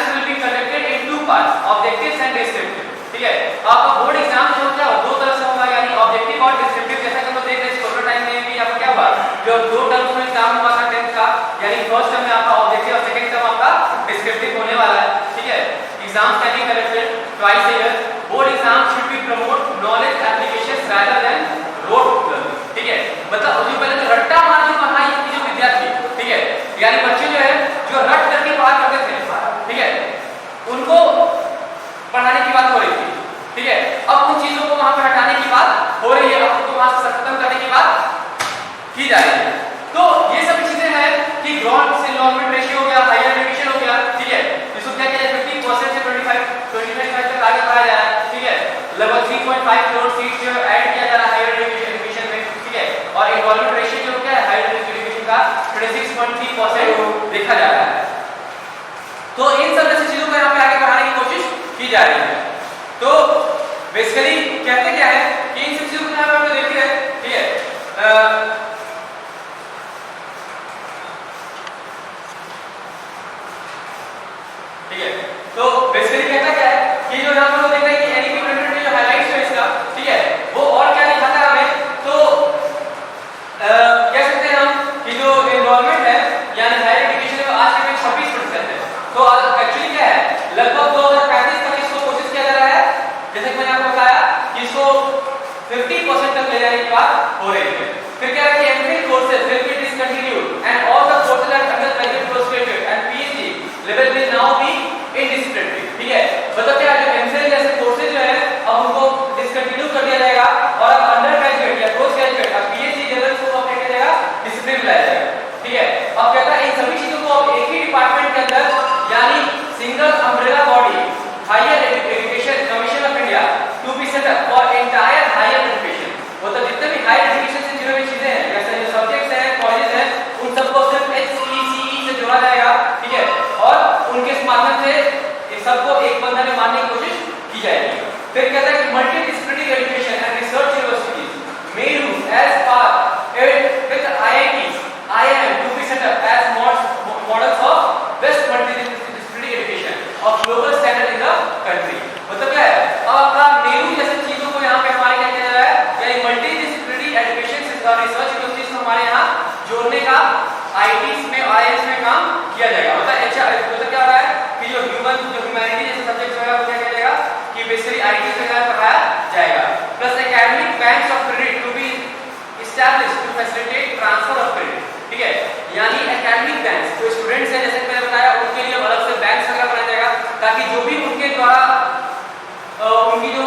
Speaker 2: will be conducted in two parts, objectives and descriptive. ठीक है, आपका बोर्ड एग्जाम जो क्या दो तरह से होगा, यानी ऑब्जेक्टिव और डिस्क्रिप्टिव. जैसा कि हम लोग देख रहे हैं कोरोना टाइम में भी आपका क्या हुआ, जो दो टर्म्स में एग्जाम हुआ था 10th का, यानी फर्स्ट टर्म में आपका ऑब्जेक्टिव और सेकंड टर्म आपका डिस्क्रिप्टिव होने वाला है. ठीक है, exams can be conducted twice a year. Board exam should be promote knowledge applications rather than rote learning. ठीक है, मतलब जो पहले जो रट्टा मार जो पढ़ाई की जो विद्यार्थी, ठीक है, यानी बच्चे जो है जो रट करके पढ़ा करते थे, ठीक है, उनको पढ़ाने की बात हो रही थी. ठीक है, अब उन चीजों को वहां पर हटाने की बात हो रही है, अब उनको वहां से खत्म करने की बात की जा रही है. तो ये सभी चीजें हैं कि ग्राउंड से एनरोलमेंट रेशियो हो गया, हायर एजुकेशन हो गया. ठीक है, इसको क्या किया जाए 50% से 25 तक आगे बढ़ाया जाए. ठीक है, लगभग 3.5 करोड़ सीट जो ऐड किया जा रहा है हायर एजुकेशन में. ठीक है, और एनरोलमेंट रेशियो जो क्या है हायर एजुकेशन का 26.3% देखा जा रहा है. तो इन सब जैसी चीजों को यहाँ पे आगे बढ़ाने की कोशिश की जा रही है. तो बेसिकली कहते क्या है कि इन सब चीजों को यहाँ पे हम लोग देख रहे हैं. ठीक है, ठीक है, तो बेसिकली कहता क्या है कि जो यहाँ पे हम लोग देख रहे हैं कि एनईपी 2020 जो हाइलाइट्स है इसका, ठीक है, वो और क्या दिखाता है हमें. तो कह सकते हैं हम कि जो एनरोलमेंट है यानी हायर एजुकेशन में आज के 26% है. तो एक्चुअली क्या है लगभग 2035 तक इसको कोशिश किया जा रहा है, जैसे कि मैंने आपको बताया कि इसको 50% तक ले जाने की बात हो रही है. फिर क्या है कि MPhil courses will be discontinued and all the courses at undergraduate postgraduate and PhD level will now be indescriptive. ठीक है, मतलब क्या जो एमफिल जैसे कोर्सेज जो है अब उनको डिसकंटिन्यू कर दिया जाएगा और अब अंडर ग्रेजुएट या पोस्ट ग्रेजुएट और पीएचडी लेवल को अब क्या किया जाएगा डिसिप्लिन लाया जाएगा. ठीक है, अब कहता है इन सभी चीजों को अब एक ही डिपार्टमेंट के अंदर यानी single umbrella body higher education commission of India to be set up for entire higher education. मतलब जितने भी हायर एजुकेशन से जुड़े हुए चीजें हैं जैसे जो सब्जेक्ट्स हैं कॉलेज हैं उन सबको सिर्फ HECE से जोड़ा जाएगा. ठीक है, और उनके माध्यम से इस सबको एक बंधन में मानने की कोशिश की जाएगी. फिर कहता है कि multi disciplinary education and research universities may use as part with IITs IIM to be set up as models of best multidisciplinary education of global standard in the country. मतलब क्या है अब आपका नेहरू जैसी चीजों को यहाँ पे हमारे क्या किया जा रहा है यानी मल्टीडिसिप्लिनरी एजुकेशन और रिसर्च यूनिवर्सिटीज को हमारे यहाँ जोड़ने का आईटीज में आईएएस में काम किया जाएगा. मतलब एचआर मतलब क्या हो रहा है कि जो ह्यूमैनिटी जैसे सब्जेक्ट जो है वो क्या किया जाएगा कि बेसिकली आईटी से पढ़ाया जाएगा. Plus academic banks of credit to be established to facilitate transfer of credit. ठीक है, यानी एकेडमिक बैंक्स जो स्टूडेंट्स हैं जैसे मैंने बताया उनके लिए अलग से बैंक्स वगैरह बनाया जाएगा ताकि जो भी उनके द्वारा उनकी जो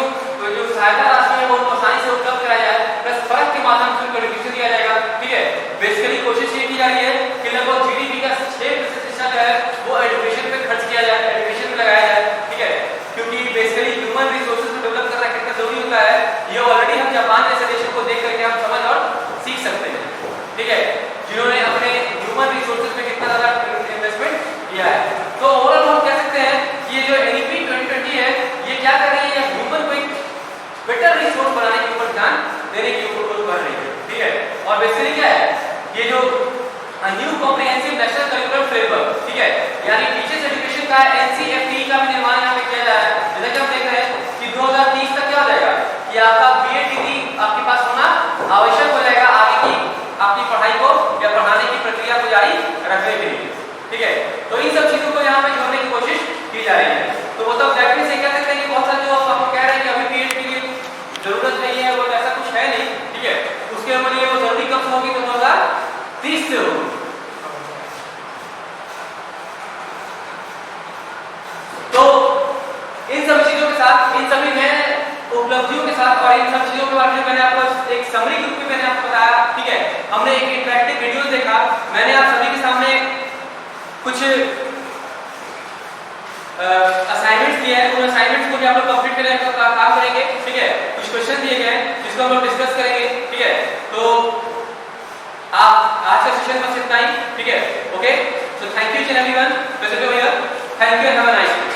Speaker 2: सहायता राशि है वो उनको आसानी से उपलब्ध कराया जाए. प्लस फर्क के माध्यम से उनको एडमिशन दिया जाएगा. ठीक है, बेसिकली कोशिश ये की जा रही है कि लगभग जीडीपी का 6% हिस्सा जो है वो एजुकेशन पे खर्च किया जाए, एजुकेशन में लगाया जाए. ठीक है, क्योंकि बेसिकली ह्यूमन रिसोर्सेज को डेवलप करना कितना जरूरी होता है ये ऑलरेडी हम जापान जैसे देशों को देख करके हम समझ और सीख सकते हैं. ठीक है, जिन्होंने अपने ह्यूमन रिसोर्सेज में कितना ज्यादा इन्वेस्टमेंट किया है. तो ओवरऑल हम कह सकते हैं कि ये जो एनईपी 2020 है ये क्या कर रही है ह्यूमन को एक बेटर रिसोर्स बनाने के ऊपर ध्यान देने के ऊपर बढ़ रही है. ठीक है, और बेसिकली क्या है ये जो new comprehensive national curriculum framework, ठीक है, यानी टीचर्स एजुकेशन का एनसीएफटी का भी निर्माण यहाँ पे किया जा रहा है. जैसा कि हम देख रहे हैं कि 2030 तक क्या हो जाएगा कि आपका बीएड डिग्री आपके पास होना आवश्यक हो जाएगा आगे की आपकी पढ़ाई को या पढ़ाने की प्रक्रिया को जारी रखने के लिए. ठीक है, तो इन सब चीजों को यहाँ पे जोड़ने की कोशिश की जा रही है. तो मतलब डेफिनेटली से कह सकते हैं कि बहुत सारे जो आपको कह रहे हैं कि अभी पीएचडी की जरूरत नहीं है वो ऐसा कुछ है नहीं. ठीक है, उसके लिए वो जरूरी कब होगी तो 2030 से होगी. तो इन सब चीजों के साथ इन सभी नए उपलब्धियों के साथ और इन सब चीजों के बारे में मैंने आपको एक समरी ग्रुप में मैंने आपको बताया हमने एक इंटरैक्टिव वीडियो देखा, मैंने आप सभी के सामने कुछ असाइनमेंट्स दिए हैं, उन असाइनमेंट्स को भी आप लोग कंप्लीट करने का काम करेंगे, ठीक है। कुछ क्वेश्चन दिए गए हैं जिसको हम लोग डिस्कस करेंगे, ठीक है। तो आप आज का सेशन बस इतना ही, ठीक है। Okay, so thank you everyone, present over here, thank you and have a nice day.